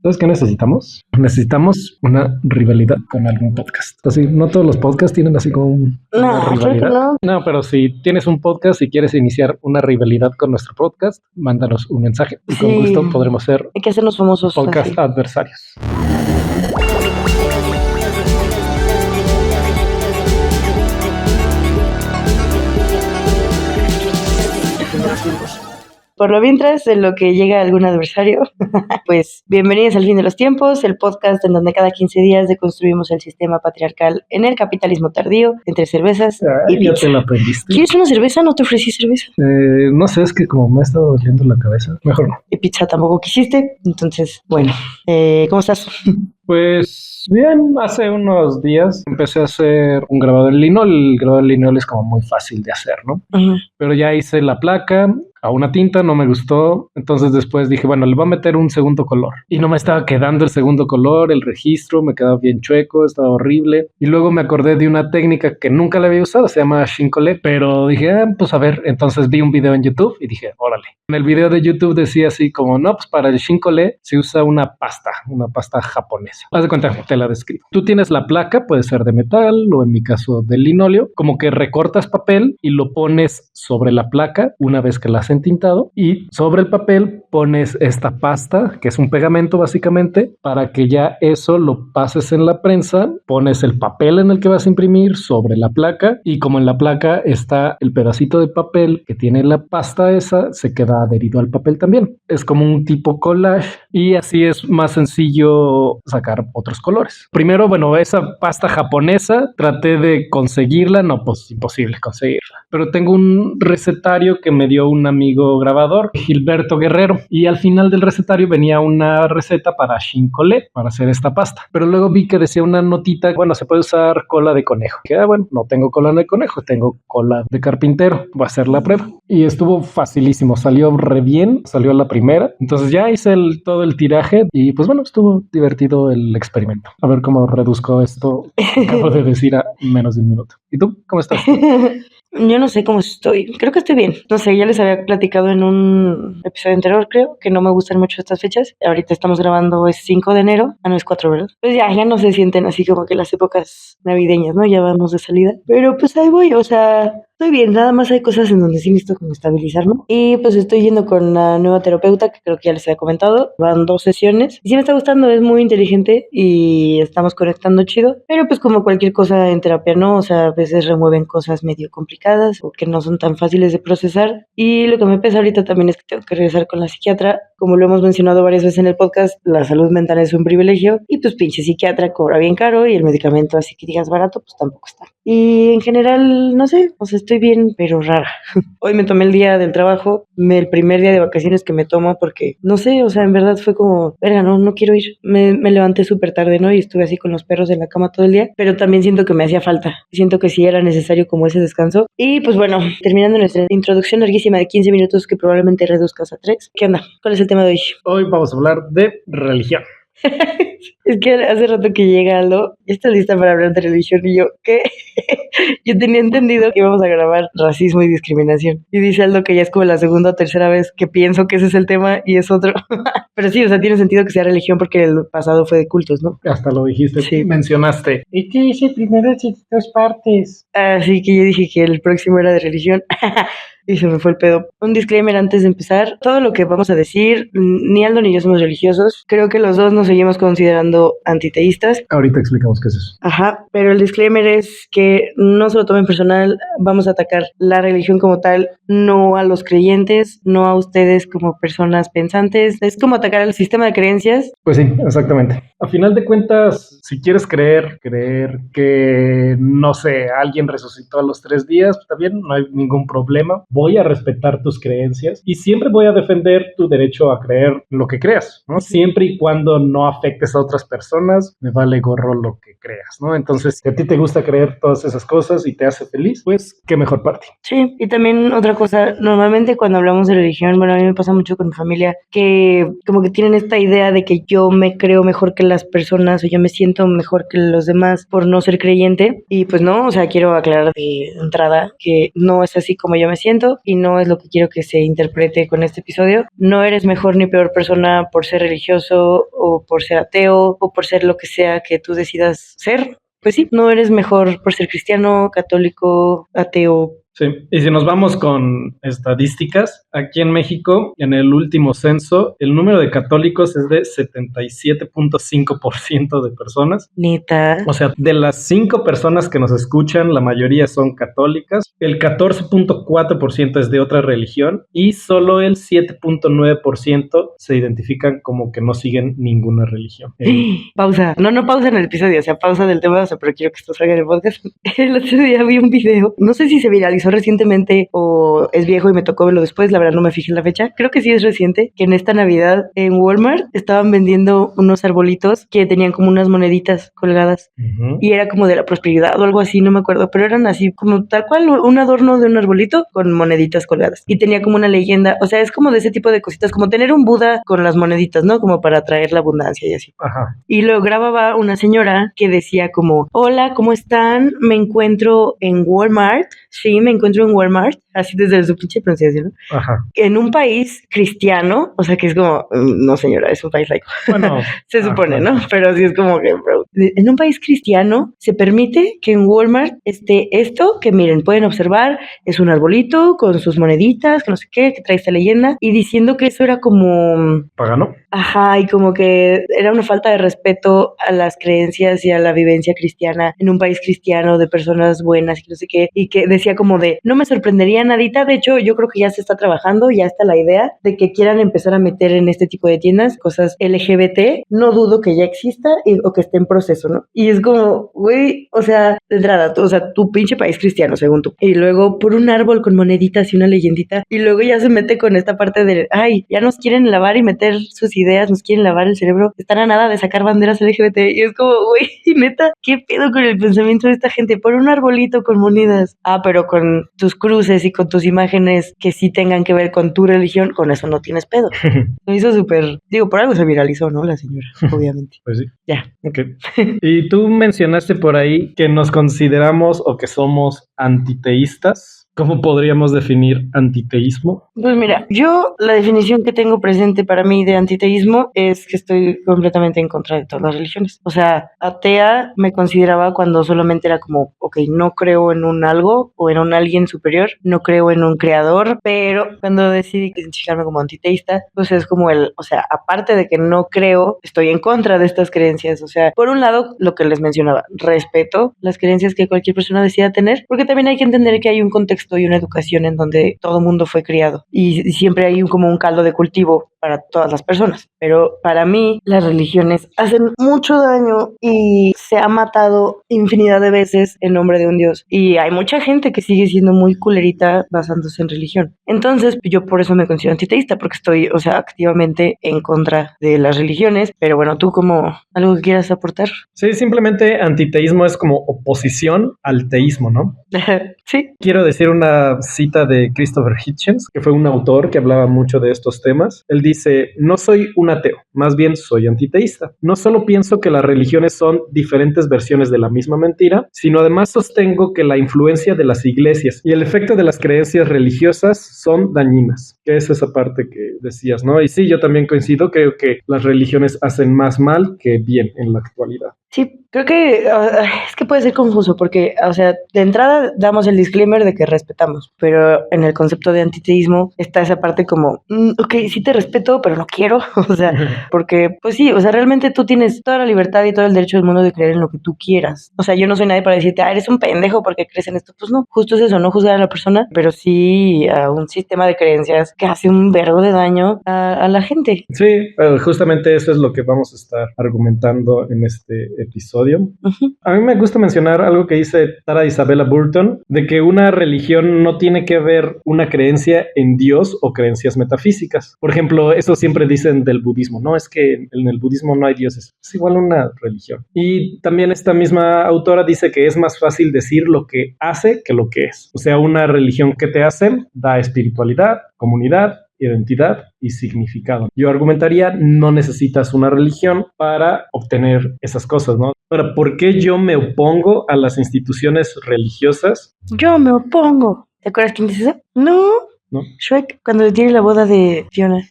¿Sabes qué necesitamos? Necesitamos una rivalidad con algún podcast. Así, no todos los podcasts tienen así como una rivalidad. Claro que no. No, pero si tienes un podcast y quieres iniciar una rivalidad con nuestro podcast, mándanos un mensaje y con gusto podremos ser Hay que hacernos famosos. podcast así. adversarios. Por lo mientras, en lo que llega algún adversario, pues bienvenidos al Fin de los Tiempos, el podcast en donde cada 15 días deconstruimos el sistema patriarcal en el capitalismo tardío, entre cervezas y Ya pizza. te lo aprendiste. ¿Quieres una cerveza? No te ofrecí cerveza. No sé, es que como me ha estado doliendo la cabeza, mejor no. Y pizza tampoco quisiste, entonces, bueno. ¿Cómo estás? Pues bien, hace unos días empecé a hacer un grabado en linol. El grabado en linol es como muy fácil de hacer, ¿no? Ujú. Pero ya hice la placa a una tinta, no me gustó. Entonces después dije, bueno, le voy a meter un segundo color. Y no me estaba quedando el segundo color, el registro me quedaba bien chueco, estaba horrible. Y luego me acordé de una técnica que nunca la había usado, se llama Shinkole. Pero dije, pues a ver, entonces vi un video en YouTube y dije, órale. En el video de YouTube decía así como, no, pues para el Shinkole se usa una pasta japonesa. Haz de cuenta, te la describo. Tú tienes la placa, puede ser de metal o en mi caso de linóleo, como que recortas papel y lo pones sobre la placa una vez que la has entintado y sobre el papel pones esta pasta, que es un pegamento básicamente, para que ya eso lo pases en la prensa, pones el papel en el que vas a imprimir sobre la placa y como en la placa está el pedacito de papel que tiene la pasta esa, se queda adherido al papel también. Es como un tipo collage y así es más sencillo sacar otros colores. Primero, bueno, esa pasta japonesa traté de conseguirla, no, pues imposible conseguirla, pero tengo un recetario que me dio un amigo grabador, Gilberto Guerrero, y al final del recetario venía una receta para Shinkole, para hacer esta pasta, pero luego vi que decía una notita, bueno, se puede usar cola de conejo, que bueno, no tengo cola de conejo, tengo cola de carpintero, voy a hacer la prueba, y estuvo facilísimo, salió re bien, salió la primera, entonces ya hice todo el tiraje y pues bueno, estuvo divertido el experimento. A ver cómo reduzco esto que acabo de decir a menos de un minuto. ¿Y tú? ¿Cómo estás? Yo no sé cómo estoy. Creo que estoy bien. No sé, ya les había platicado en un episodio anterior, creo, que no me gustan mucho estas fechas. Ahorita estamos grabando, es 5 de enero. No es 4, ¿verdad? Pues ya no se sienten así como que las épocas navideñas, ¿no? Ya vamos de salida. Pero pues ahí voy, o sea, estoy bien. Nada más hay cosas en donde sí necesito como estabilizarme. Y pues estoy yendo con la nueva terapeuta, que creo que ya les había comentado. Van 2 sesiones. Y sí me está gustando, es muy inteligente y estamos conectando chido. Pero pues como cualquier cosa en terapia, ¿no? O sea, a veces remueven cosas medio complicadas o que no son tan fáciles de procesar. Y lo que me pesa ahorita también es que tengo que regresar con la psiquiatra. Como lo hemos mencionado varias veces en el podcast, la salud mental es un privilegio y pues pinche psiquiatra cobra bien caro y el medicamento así que digas barato, pues tampoco está. Y en general, no sé, o sea, estoy bien, pero rara. Hoy me tomé el día del trabajo, el primer día de vacaciones que me tomo porque, no sé, o sea, en verdad fue como, verga, no quiero ir. Me levanté súper tarde, ¿no? Y estuve así con los perros en la cama todo el día, pero también siento que me hacía falta. Siento que sí era necesario como ese descanso. Y pues bueno, terminando nuestra introducción larguísima de 15 minutos que probablemente reduzcas a 3. ¿Qué onda? ¿Cuál es el tema de hoy? Hoy vamos a hablar de religión. Es que hace rato que llega Aldo, ¿ya estás lista para hablar de religión? Y yo, ¿qué? Yo tenía entendido que íbamos a grabar racismo y discriminación. Y dice Aldo que ya es como la segunda o tercera vez que pienso que ese es el tema y es otro. Pero sí, o sea, tiene sentido que sea religión porque el pasado fue de cultos, ¿no? Hasta lo dijiste, Sí. Mencionaste. ¿Y qué dice primero en 2 partes? Así que yo dije que el próximo era de religión. Y se me fue el pedo. Un disclaimer antes de empezar. Todo lo que vamos a decir, ni Aldo ni yo somos religiosos. Creo que los dos nos seguimos considerando antiteístas. Ahorita explicamos qué es eso. Ajá, pero el disclaimer es que no se lo tomen personal. Vamos a atacar la religión como tal, no a los creyentes, no a ustedes como personas pensantes. Es como atacar al sistema de creencias. Pues sí, exactamente. A final de cuentas, si quieres creer que, no sé, alguien resucitó a los 3 días, está bien, no hay ningún problema. Voy a respetar tus creencias y siempre voy a defender tu derecho a creer lo que creas, ¿no? Siempre y cuando no afectes a otras personas, me vale gorro lo que creas, ¿no? Entonces, si a ti te gusta creer todas esas cosas y te hace feliz, pues qué mejor parte. Sí, y también otra cosa, normalmente cuando hablamos de religión, bueno, a mí me pasa mucho con mi familia, que como que tienen esta idea de que yo me creo mejor que las personas o yo me siento mejor que los demás por no ser creyente, y pues no, o sea, quiero aclarar de entrada que no es así como yo me siento. pensamiento y no es lo que quiero que se interprete con este episodio. No eres mejor ni peor persona por ser religioso o por ser ateo o por ser lo que sea que tú decidas ser. Pues sí, no eres mejor por ser cristiano, católico, ateo. Sí, y si nos vamos con estadísticas, aquí en México, en el último censo, el número de católicos es de 77.5% de personas. Neta. O sea, de las 5 personas que nos escuchan, la mayoría son católicas, el 14.4% es de otra religión y solo el 7.9% se identifican como que no siguen ninguna religión. Pausa. No pausa en el episodio, o sea, pausa del tema, o sea, pero quiero que esto salga en el podcast. El otro día vi un video, no sé si se viralizó recientemente o es viejo y me tocó verlo después, la verdad no me fijé en la fecha, creo que sí es reciente, que en esta Navidad en Walmart estaban vendiendo unos arbolitos que tenían como unas moneditas colgadas y era como de la prosperidad o algo así, no me acuerdo, pero eran así como tal cual un adorno de un arbolito con moneditas colgadas y tenía como una leyenda, o sea, es como de ese tipo de cositas, como tener un Buda con las moneditas, ¿no? Como para atraer la abundancia y así. Ajá. Y lo grababa una señora que decía como, hola, ¿cómo están? Me encuentro en Walmart. Sí, me encuentro en Walmart, así desde su pinche pronunciación, ¿no? Ajá. En un país cristiano, o sea que es como, no señora, es un país laico. Bueno, se supone, claro, ¿no? Pero sí es como que, bro, en un país cristiano se permite que en Walmart esté esto, que miren, pueden observar, es un arbolito con sus moneditas, que no sé qué, que trae esta leyenda, y diciendo que eso era como... ¿Pagano? Ajá, y como que era una falta de respeto a las creencias y a la vivencia cristiana en un país cristiano de personas buenas y no sé qué, y que decía como de, no me sorprendería nadita, de hecho yo creo que ya se está trabajando, ya está la idea de que quieran empezar a meter en este tipo de tiendas cosas LGBT, no dudo que ya exista o que esté en proceso, ¿no? Y es como, güey, o sea, de entrada, o sea, tu pinche país cristiano, según tú, y luego por un árbol con moneditas y una leyendita, y luego ya se mete con esta parte de, ay, ya nos quieren lavar y meter sus ideas, nos quieren lavar el cerebro, están a nada de sacar banderas LGBT, y es como, güey, neta, ¿qué pedo con el pensamiento de esta gente? Por un arbolito con monedas, pero con tus cruces y con tus imágenes que sí tengan que ver con tu religión, con eso no tienes pedo. Lo hizo súper, digo, por algo se viralizó, ¿no? La señora, obviamente. Pues sí. Ya. Ok. Y tú mencionaste por ahí que nos consideramos o que somos antiteístas. ¿Cómo podríamos definir antiteísmo? Pues mira, yo la definición que tengo presente para mí de antiteísmo es que estoy completamente en contra de todas las religiones. O sea, atea me consideraba cuando solamente era como, ok, no creo en un algo o en un alguien superior, no creo en un creador, pero cuando decidí identificarme como antiteísta, pues es como o sea, aparte de que no creo, estoy en contra de estas creencias. O sea, por un lado, lo que les mencionaba, respeto las creencias que cualquier persona decida tener, porque también hay que entender que hay un contexto y una educación en donde todo mundo fue criado y siempre hay como un caldo de cultivo para todas las personas, pero para mí las religiones hacen mucho daño y se ha matado infinidad de veces en nombre de un Dios y hay mucha gente que sigue siendo muy culerita basándose en religión. Entonces yo por eso me considero antiteísta, porque estoy, o sea, activamente en contra de las religiones, pero bueno, ¿tú como algo que quieras aportar? Sí, simplemente antiteísmo es como oposición al teísmo, ¿no? Sí. Quiero decir una cita de Christopher Hitchens, que fue un autor que hablaba mucho de estos temas. Él dice, no soy un ateo, más bien soy antiteísta. No solo pienso que las religiones son diferentes versiones de la misma mentira, sino además sostengo que la influencia de las iglesias y el efecto de las creencias religiosas son dañinas. Que es esa parte que decías, ¿no? Y sí, yo también coincido, creo que las religiones hacen más mal que bien en la actualidad. Sí, creo que es que puede ser confuso porque, o sea, de entrada damos el disclaimer de que respetamos, pero en el concepto de antiteísmo está esa parte como, ok, sí te respeto, pero no quiero, o sea, porque, pues sí, o sea, realmente tú tienes toda la libertad y todo el derecho del mundo de creer en lo que tú quieras. O sea, yo no soy nadie para decirte, eres un pendejo porque crees en esto. Pues no, justo es eso, no juzgar a la persona, pero sí a un sistema de creencias que hace un vergo de daño a la gente. Sí, justamente eso es lo que vamos a estar argumentando en este episodio. A mí me gusta mencionar algo que dice Tara Isabella Burton, de que una religión no tiene que ver una creencia en Dios o creencias metafísicas. Por ejemplo, eso siempre dicen del budismo, no es que en el budismo no hay dioses, es igual una religión. Y también esta misma autora dice que es más fácil decir lo que hace que lo que es. O sea, una religión que te hace da espiritualidad, comunidad, identidad y significado. Yo argumentaría, no necesitas una religión para obtener esas cosas, ¿no? Ahora, ¿por qué yo me opongo a las instituciones religiosas? Yo me opongo. ¿Te acuerdas quién dice eso? No. ¿No? Shrek, cuando tiene la boda de Fiona.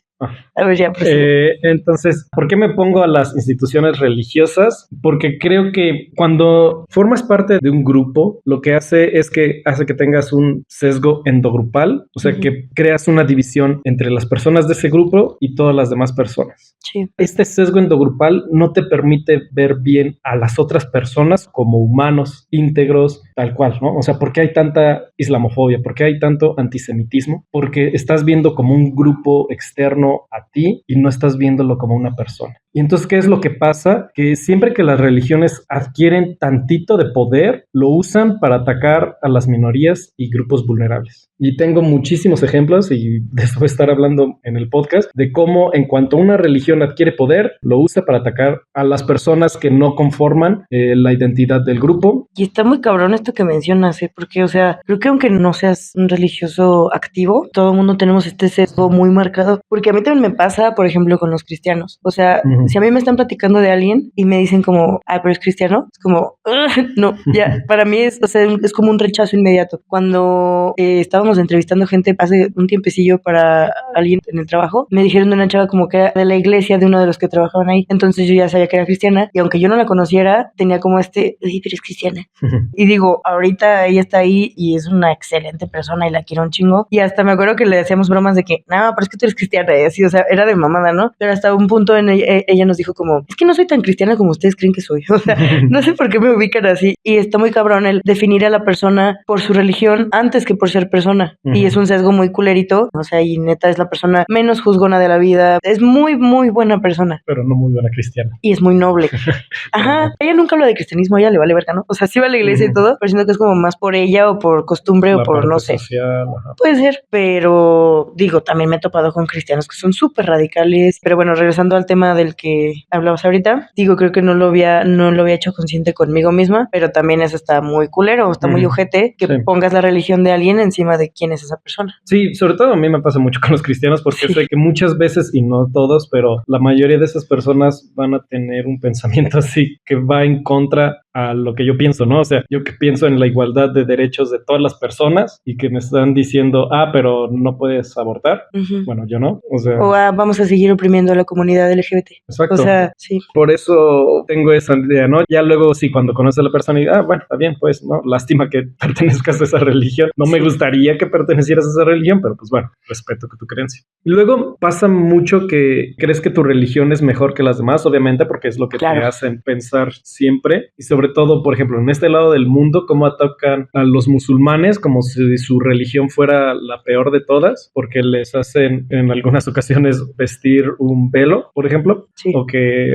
A ver, ya, pues. Entonces, ¿por qué me pongo a las instituciones religiosas? Porque creo que cuando formas parte de un grupo, lo que hace es que hace que tengas un sesgo endogrupal, o sea, que creas una división entre las personas de ese grupo y todas las demás personas. Sí. Este sesgo endogrupal no te permite ver bien a las otras personas como humanos íntegros, tal cual, ¿no? O sea, ¿por qué hay tanta islamofobia? ¿Por qué hay tanto antisemitismo? Porque estás viendo como un grupo externo a ti y no estás viéndolo como una persona. Y entonces, ¿qué es lo que pasa? Que siempre que las religiones adquieren tantito de poder, lo usan para atacar a las minorías y grupos vulnerables. Y tengo muchísimos ejemplos, y de eso voy a estar hablando en el podcast, de cómo en cuanto una religión adquiere poder, lo usa para atacar a las personas que no conforman la identidad del grupo. Y está muy cabrón esto que mencionas, porque, o sea, creo que aunque no seas un religioso activo, todo el mundo tenemos este sesgo muy marcado, porque a mí también me pasa, por ejemplo, con los cristianos. O sea, si a mí me están platicando de alguien y me dicen como, pero es cristiano, es como, no, ya, para mí es, o sea, es como un rechazo inmediato. Cuando estábamos entrevistando gente hace un tiempecillo para alguien en el trabajo, me dijeron de una chava como que era de la iglesia de uno de los que trabajaban ahí, entonces yo ya sabía que era cristiana, y aunque yo no la conociera, tenía como sí, pero es cristiana. Y digo, ahorita ella está ahí y es una excelente persona y la quiero un chingo, y hasta me acuerdo que le hacíamos bromas de que, no, pero es que tú eres cristiana, y así, o sea, era de mamada, ¿no? Pero hasta un punto en ella nos dijo como, es que no soy tan cristiana como ustedes creen que soy, o sea, no sé por qué me ubican así, y está muy cabrón el definir a la persona por su religión antes que por ser persona, y es un sesgo muy culerito, o sea, y neta es la persona menos juzgona de la vida, es muy, muy buena persona. Pero no muy buena cristiana. Y es muy noble. Ajá, ella nunca habla de cristianismo, a ella le vale verga, ¿no? O sea, sí va a la iglesia y todo, pero siento que es como más por ella o por costumbre o por, no sé. Social, puede ser, pero digo, también me he topado con cristianos que son súper radicales, pero bueno, regresando al tema del que hablabas ahorita, digo, creo que no lo había hecho consciente conmigo misma, pero también eso está muy culero, está muy ojete, que pongas la religión de alguien encima de quién es esa persona. Sí, sobre todo a mí me pasa mucho con los cristianos, porque sé que muchas veces, y no todos, pero la mayoría de esas personas van a tener un pensamiento así que va en contra a lo que yo pienso, ¿no? O sea, yo que pienso en la igualdad de derechos de todas las personas y que me están diciendo, pero no puedes abortar. Bueno, yo no, o sea... O vamos a seguir oprimiendo a la comunidad LGBT. Exacto. O sea, sí. Por eso tengo esa idea, ¿no? Ya luego sí, cuando conoces a la persona y bueno, está bien, pues, ¿no? Lástima que pertenezcas a esa religión. No me gustaría que pertenecieras a esa religión, pero pues bueno, respeto que tu creencia. Y luego pasa mucho que crees que tu religión es mejor que las demás, obviamente, porque es lo que te hacen pensar siempre. Y sobre todo, por ejemplo, en este lado del mundo, cómo atacan a los musulmanes como si su religión fuera la peor de todas, porque les hacen en algunas ocasiones vestir un velo, por ejemplo,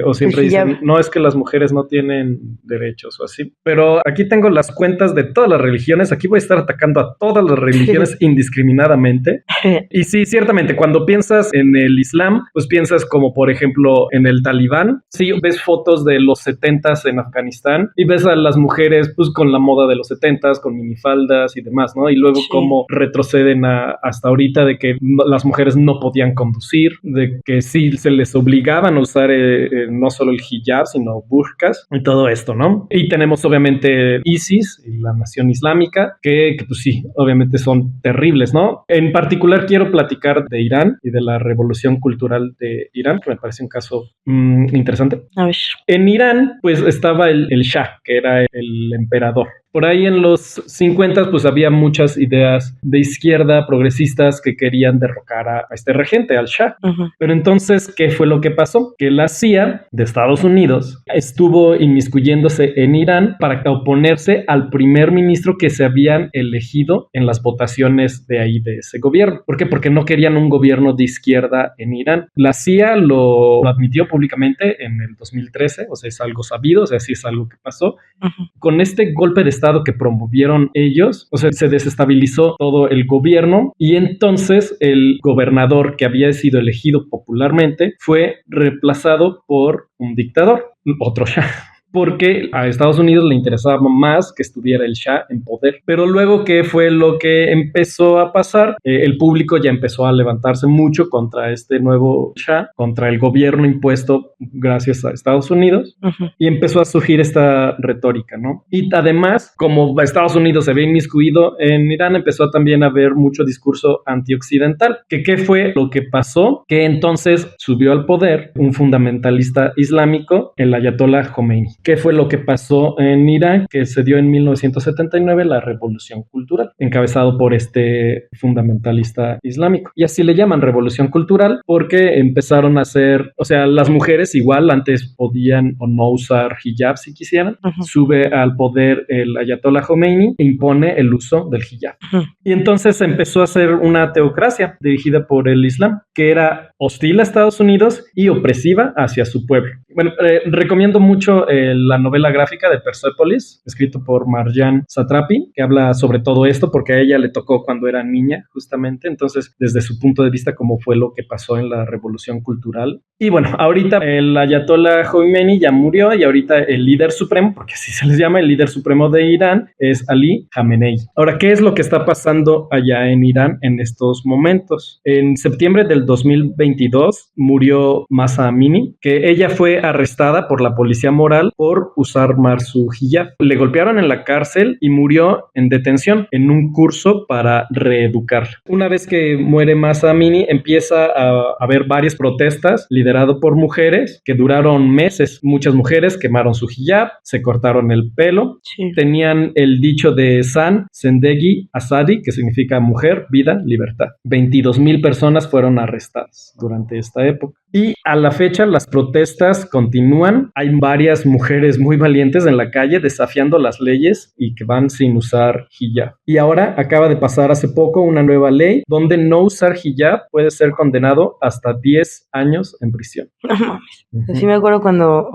o siempre dicen, no, es que las mujeres no tienen derechos o así. Pero aquí tengo las cuentas de todas las religiones, aquí voy a estar atacando a todas las religiones indiscriminadamente. Y sí, ciertamente, cuando piensas en el Islam, pues piensas como, por ejemplo, en el Talibán. Sí, ves fotos de los 70s en Afganistán y ves a las mujeres pues con la moda de los 70s, con minifaldas y demás, ¿no? Y luego cómo retroceden hasta ahorita de que las mujeres no podían conducir, de que sí se les obligaban a usar no solo el hijab, sino burkas y todo esto, ¿no? Y tenemos obviamente ISIS, la Nación Islámica, que pues sí, obviamente son terribles, ¿no? En particular quiero platicar de Irán y de la revolución cultural de Irán, que me parece un caso interesante. A ver. En Irán, pues estaba el Shah, que era el emperador. Por ahí en los 50 pues había muchas ideas de izquierda progresistas que querían derrocar a este regente, al Shah. Pero entonces, ¿qué fue lo que pasó? Que la CIA de Estados Unidos estuvo inmiscuyéndose en Irán para oponerse al primer ministro que se habían elegido en las votaciones de ahí de ese gobierno. ¿Por qué? Porque no querían un gobierno de izquierda en Irán. La CIA lo admitió públicamente en el 2013, o sea, es algo sabido, o sea, sí es algo que pasó. Con este golpe de Estado que promovieron ellos, o sea, se desestabilizó todo el gobierno y entonces el gobernador que había sido elegido popularmente fue reemplazado por un dictador, otro Shah. porque a Estados Unidos le interesaba más que estuviera el Shah en poder. Pero luego, ¿qué fue lo que empezó a pasar? El público ya empezó a levantarse mucho contra este nuevo Shah, contra el gobierno impuesto gracias a Estados Unidos, y empezó a surgir esta retórica, ¿no? Y además, como Estados Unidos se había inmiscuido en Irán, empezó también a haber mucho discurso antioccidental. ¿Qué fue lo que pasó? Que entonces subió al poder un fundamentalista islámico, el Ayatollah Khomeini. ¿Qué fue lo que pasó en Irán? Que se dio en 1979 la Revolución Cultural, encabezado por este fundamentalista islámico. Y así le llaman Revolución Cultural porque empezaron a hacer, o sea, las mujeres igual antes podían o no usar hijab si quisieran. Sube al poder el Ayatollah Khomeini e impone el uso del hijab. Y entonces empezó a ser una teocracia dirigida por el Islam, que era hostil a Estados Unidos y opresiva hacia su pueblo. Bueno, recomiendo mucho la novela gráfica de Persepolis, escrito por Marjane Satrapi, que habla sobre todo esto porque a ella le tocó cuando era niña, justamente. Entonces, desde su punto de vista, cómo fue lo que pasó en la Revolución Cultural. Y bueno, ahorita el Ayatollah Khomeini ya murió y ahorita el líder supremo, porque así se les llama, el líder supremo de Irán, es Ali Khamenei. Ahora, ¿qué es lo que está pasando allá en Irán en estos momentos? En septiembre del 2022 murió Mahsa Amini, que ella fue arrestada por la policía moral por usar mal su hijab. Le golpearon en la cárcel y murió en detención en un curso para reeducarla. Una vez que muere Mahsa Amini, empieza a haber varias protestas liderado por mujeres que duraron meses. Muchas mujeres quemaron su hijab, se cortaron el pelo, tenían el dicho de Zan, Zendegi, Azadi, que significa mujer, vida, libertad. 22,000 personas fueron arrestadas durante esta época. Y a la fecha las protestas continúan. Hay varias mujeres muy valientes en la calle desafiando las leyes y que van sin usar hijab. Y ahora acaba de pasar hace poco una nueva ley donde no usar hijab puede ser condenado hasta 10 años en prisión. No mames. Sí me acuerdo cuando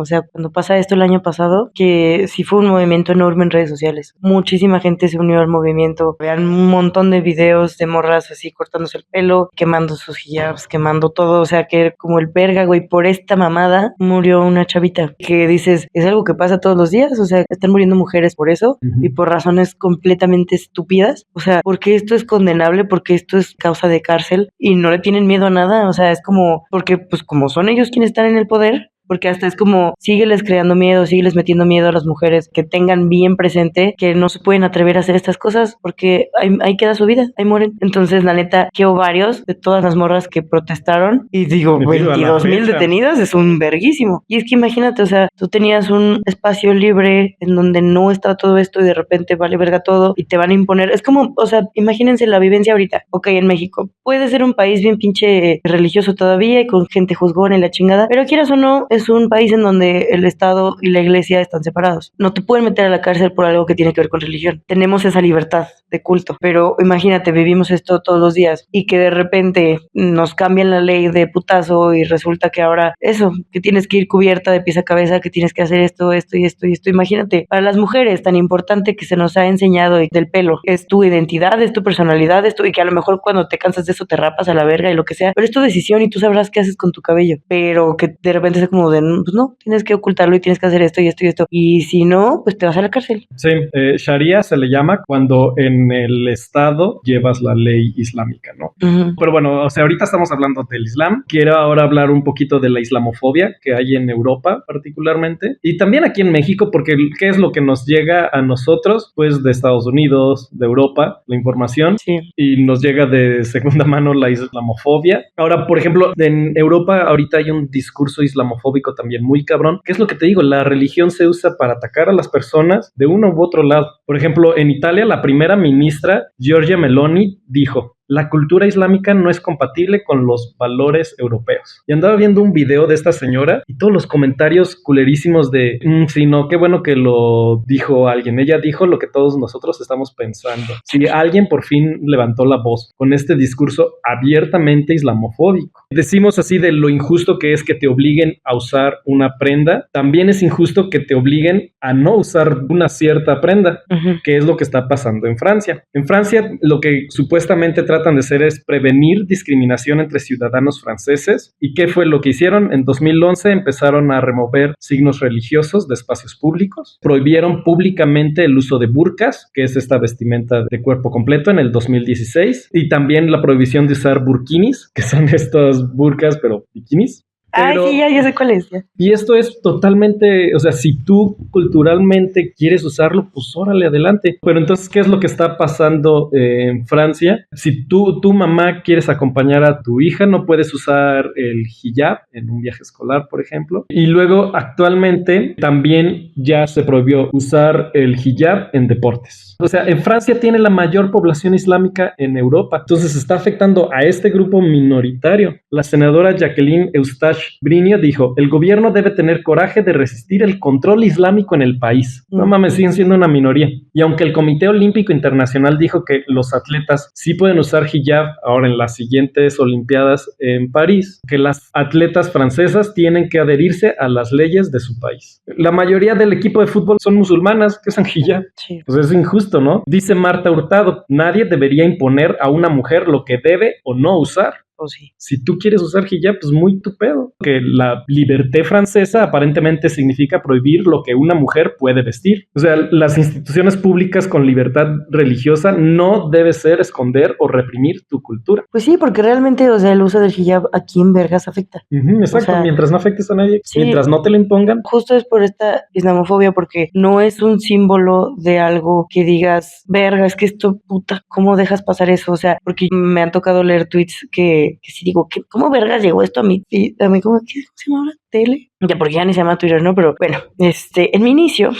pasa esto el año pasado, que sí fue un movimiento enorme en redes sociales. Muchísima gente se unió al movimiento. Vean un montón de videos de morras así cortándose el pelo, quemando sus hijabs, quemando todo. O sea, que como el verga, güey, por esta mamada murió una chavita. Que dices, es algo que pasa todos los días. O sea, están muriendo mujeres por eso y por razones completamente estúpidas. O sea, porque esto es condenable, porque esto es causa de cárcel y no le tienen miedo a nada. O sea, es como, porque pues como son ellos quienes están en el poder, porque hasta es como, sígueles creando miedo, sígueles metiendo miedo a las mujeres, que tengan bien presente que no se pueden atrever a hacer estas cosas, porque ahí queda su vida, ahí mueren. Entonces, la neta, qué ovarios de todas las morras que protestaron, y digo, 22,000 detenidas es un verguísimo. Y es que imagínate, o sea, tú tenías un espacio libre en donde no está todo esto y de repente vale verga todo y te van a imponer. Es como, o sea, imagínense la vivencia ahorita. Ok, en México puede ser un país bien pinche religioso todavía y con gente juzgona y la chingada, pero quieras o no, es un país en donde el Estado y la Iglesia están separados. No te pueden meter a la cárcel por algo que tiene que ver con religión. Tenemos esa libertad de culto, pero imagínate, vivimos esto todos los días y que de repente nos cambian la ley de putazo y resulta que ahora eso, que tienes que ir cubierta de pies a cabeza, que tienes que hacer esto y esto. Imagínate, para las mujeres tan importante que se nos ha enseñado del pelo, es tu identidad, es tu personalidad, y que a lo mejor cuando te cansas de eso te rapas a la verga y lo que sea, pero es tu decisión y tú sabrás qué haces con tu cabello, pero que de repente es como de, pues no, tienes que ocultarlo y tienes que hacer esto y esto, y si no, pues te vas a la cárcel. Sí, Sharia se le llama cuando en el Estado llevas la ley islámica, ¿no? Pero bueno, o sea, ahorita estamos hablando del Islam. Quiero ahora hablar un poquito de la islamofobia que hay en Europa particularmente, y también aquí en México, porque ¿qué es lo que nos llega a nosotros? Pues de Estados Unidos, de Europa, la información, y nos llega de segunda mano la islamofobia. Ahora, por ejemplo, en Europa ahorita hay un discurso islamofóbico también muy cabrón. ¿Qué es lo que te digo? La religión se usa para atacar a las personas de uno u otro lado. Por ejemplo, en Italia, la primera ministra, Giorgia Meloni, dijo: la cultura islámica no es compatible con los valores europeos. Y andaba viendo un video de esta señora y todos los comentarios culerísimos de, sí, no, qué bueno que lo dijo alguien. Ella dijo lo que todos nosotros estamos pensando. Sí, alguien por fin levantó la voz con este discurso abiertamente islamofóbico. Decimos así de lo injusto que es que te obliguen a usar una prenda. También es injusto que te obliguen a no usar una cierta prenda, que es lo que está pasando en Francia. En Francia, lo que supuestamente trata tratan de hacer es prevenir discriminación entre ciudadanos franceses. ¿Y qué fue lo que hicieron? En 2011 empezaron a remover signos religiosos de espacios públicos, prohibieron públicamente el uso de burkas, que es esta vestimenta de cuerpo completo, en el 2016, y también la prohibición de usar burkinis, que son estos burkas pero bikinis. Pero, sí, ya sé cuál es. Ya. Y esto es totalmente, o sea, si tú culturalmente quieres usarlo, pues órale, adelante. Pero entonces, ¿qué es lo que está pasando en Francia? Si tu mamá quieres acompañar a tu hija, no puedes usar el hijab en un viaje escolar, por ejemplo. Y luego, actualmente, también ya se prohibió usar el hijab en deportes. O sea, en Francia tiene la mayor población islámica en Europa. Entonces, está afectando a este grupo minoritario. La senadora Jacqueline Eustache Brinio dijo: el gobierno debe tener coraje de resistir el control islámico en el país. No mames, siguen siendo una minoría. Y aunque el Comité Olímpico Internacional dijo que los atletas sí pueden usar hijab ahora en las siguientes Olimpiadas en París, que las atletas francesas tienen que adherirse a las leyes de su país. La mayoría del equipo de fútbol son musulmanas que usan hijab. Sí. Pues es injusto, ¿no? Dice Marta Hurtado: nadie debería imponer a una mujer lo que debe o no usar. Oh, sí. Si tú quieres usar hijab, pues muy tu pedo. Que la liberté francesa aparentemente significa prohibir lo que una mujer puede vestir. O sea, las instituciones públicas con libertad religiosa no debe ser esconder o reprimir tu cultura. Pues sí, porque realmente, o sea, el uso del hijab a quién vergas afecta. Exacto, o sea, mientras no afectes a nadie, sí, mientras no te lo impongan. Justo es por esta islamofobia, porque no es un símbolo de algo que digas, verga, es que esto, puta, ¿cómo dejas pasar eso? O sea, porque me han tocado leer tweets que sí digo, ¿cómo vergas llegó esto a mí? A mí, ¿cómo se llama ahora? ¿Tele? Ya, porque ya ni se llama Twitter, ¿no? Pero bueno, en mi inicio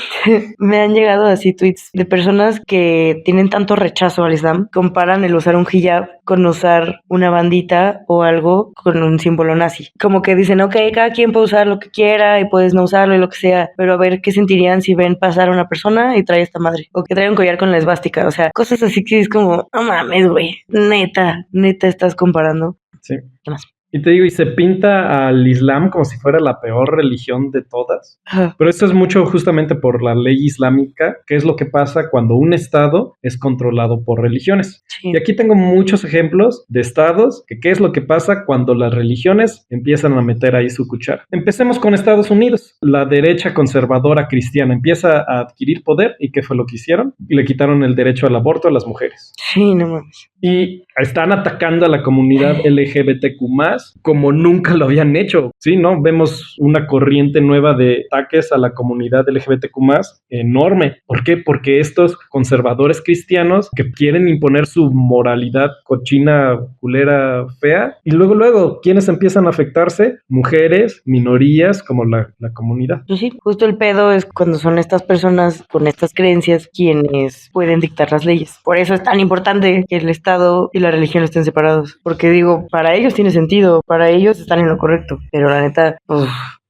me han llegado así tweets de personas que tienen tanto rechazo al Islam, comparan el usar un hijab con usar una bandita o algo con un símbolo nazi. Como que dicen, ok, cada quien puede usar lo que quiera y puedes no usarlo y lo que sea, pero a ver qué sentirían si ven pasar a una persona y trae esta madre, o que trae un collar con la esvástica, o sea, cosas así que es como, no mames, güey, neta estás comparando. Sí. ¿Qué más? Y te digo, y se pinta al Islam como si fuera la peor religión de todas. Ajá. Pero esto es mucho justamente por la ley islámica, que es lo que pasa cuando un estado es controlado por religiones. Sí. Y aquí tengo muchos ejemplos de estados, que qué es lo que pasa cuando las religiones empiezan a meter ahí su cuchara. Empecemos con Estados Unidos. La derecha conservadora cristiana empieza a adquirir poder, ¿y qué fue lo que hicieron? Y le quitaron el derecho al aborto a las mujeres. Sí, no mames. Y están atacando a la comunidad LGBTQ+, como nunca lo habían hecho, ¿sí? ¿No? Vemos una corriente nueva de ataques a la comunidad LGBTQ+, enorme. ¿Por qué? Porque estos conservadores cristianos que quieren imponer su moralidad cochina, culera, fea, y luego, ¿quiénes empiezan a afectarse? Mujeres, minorías, como la comunidad. Pues sí, justo el pedo es cuando son estas personas con estas creencias quienes pueden dictar las leyes. Por eso es tan importante que el Estado y la religión estén separados, porque digo, para ellos tiene sentido, para ellos están en lo correcto, pero la neta,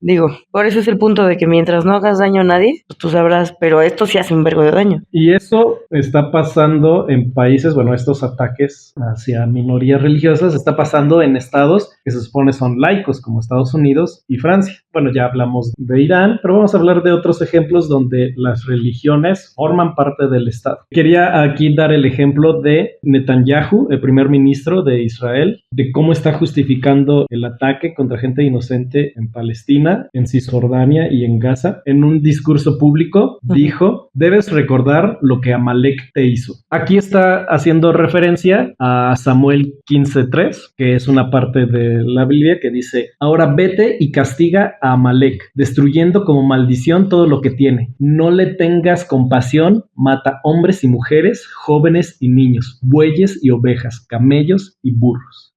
digo, por eso es el punto de que mientras no hagas daño a nadie, pues tú sabrás, pero esto sí hace un vergo de daño. Y eso está pasando en países, bueno, estos ataques hacia minorías religiosas está pasando en estados que se supone son laicos, como Estados Unidos y Francia. Bueno, ya hablamos de Irán, pero vamos a hablar de otros ejemplos donde las religiones forman parte del Estado. Quería aquí dar el ejemplo de Netanyahu, el primer ministro de Israel, de cómo está justificando el ataque contra gente inocente en Palestina, en Cisjordania y en Gaza. En un discurso público dijo: debes recordar lo que Amalek te hizo. Aquí está haciendo referencia a Samuel 15:3, que es una parte de la Biblia que dice: ahora vete y castiga a Amalek, destruyendo como maldición todo lo que tiene. No le tengas compasión, mata hombres y mujeres, jóvenes y niños, bueyes y ovejas, camellos y burros.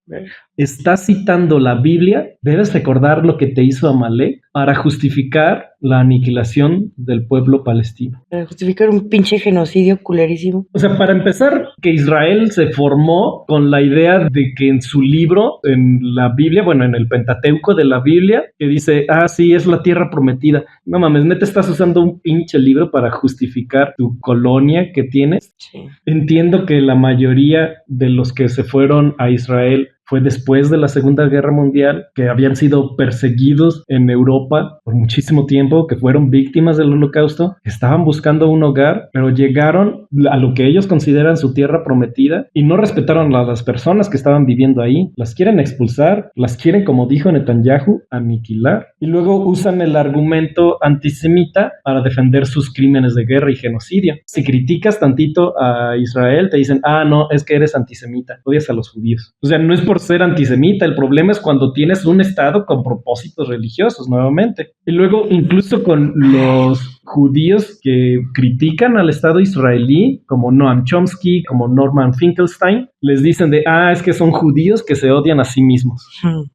Estás citando la Biblia, debes recordar lo que te hizo Amalek para justificar la aniquilación del pueblo palestino. Para justificar un pinche genocidio culerísimo. O sea, para empezar, que Israel se formó con la idea de que en su libro, en la Biblia, bueno, en el Pentateuco de la Biblia, que dice, sí, es la tierra prometida. No mames, ¿neta estás usando un pinche libro para justificar tu colonia que tienes? Sí. Entiendo que la mayoría de los que se fueron a Israel fue después de la Segunda Guerra Mundial, que habían sido perseguidos en Europa por muchísimo tiempo, que fueron víctimas del Holocausto, estaban buscando un hogar, pero llegaron a lo que ellos consideran su tierra prometida y no respetaron a las personas que estaban viviendo ahí. Las quieren expulsar, las quieren, como dijo Netanyahu, aniquilar. Y luego usan el argumento antisemita para defender sus crímenes de guerra y genocidio. Si criticas tantito a Israel, te dicen, no, es que eres antisemita, odias a los judíos. O sea, no es por ser antisemita, el problema es cuando tienes un estado con propósitos religiosos, nuevamente. Y luego, incluso con los judíos que critican al Estado israelí, como Noam Chomsky, como Norman Finkelstein, les dicen es que son judíos que se odian a sí mismos. No.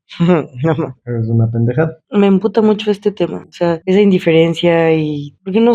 Es una pendejada. Me emputa mucho este tema, o sea, esa indiferencia y... Porque no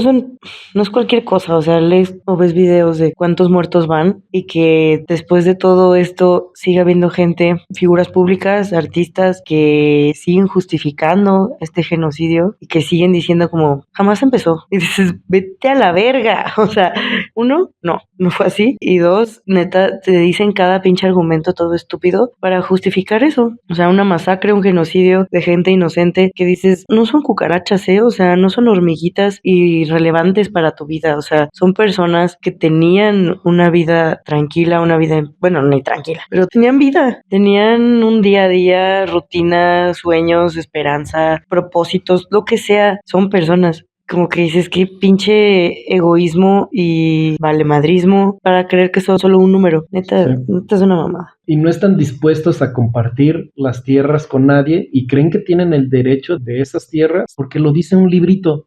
es cualquier cosa, o sea, lees o ves videos de cuántos muertos van y que después de todo esto siga habiendo gente, figuras públicas, artistas que siguen justificando este genocidio y que siguen diciendo como, jamás empezó. Y dices, vete a la verga, o sea, uno, no fue así. Y dos, neta, te dicen cada pinche argumento todo estúpido para justificar eso. O sea, una masacre, un genocidio de gente inocente que dices, no son cucarachas, o sea, no son hormiguitas irrelevantes para tu vida, o sea, son personas que tenían una vida tranquila, una vida, bueno, ni tranquila, pero tenían vida, tenían un día a día, rutina, sueños, esperanza, propósitos, lo que sea, son personas. Como que dices, qué pinche egoísmo y valemadrismo para creer que son solo un número. Neta, Sí. neta es una mamada. Y no están dispuestos a compartir las tierras con nadie y creen que tienen el derecho de esas tierras porque lo dice un librito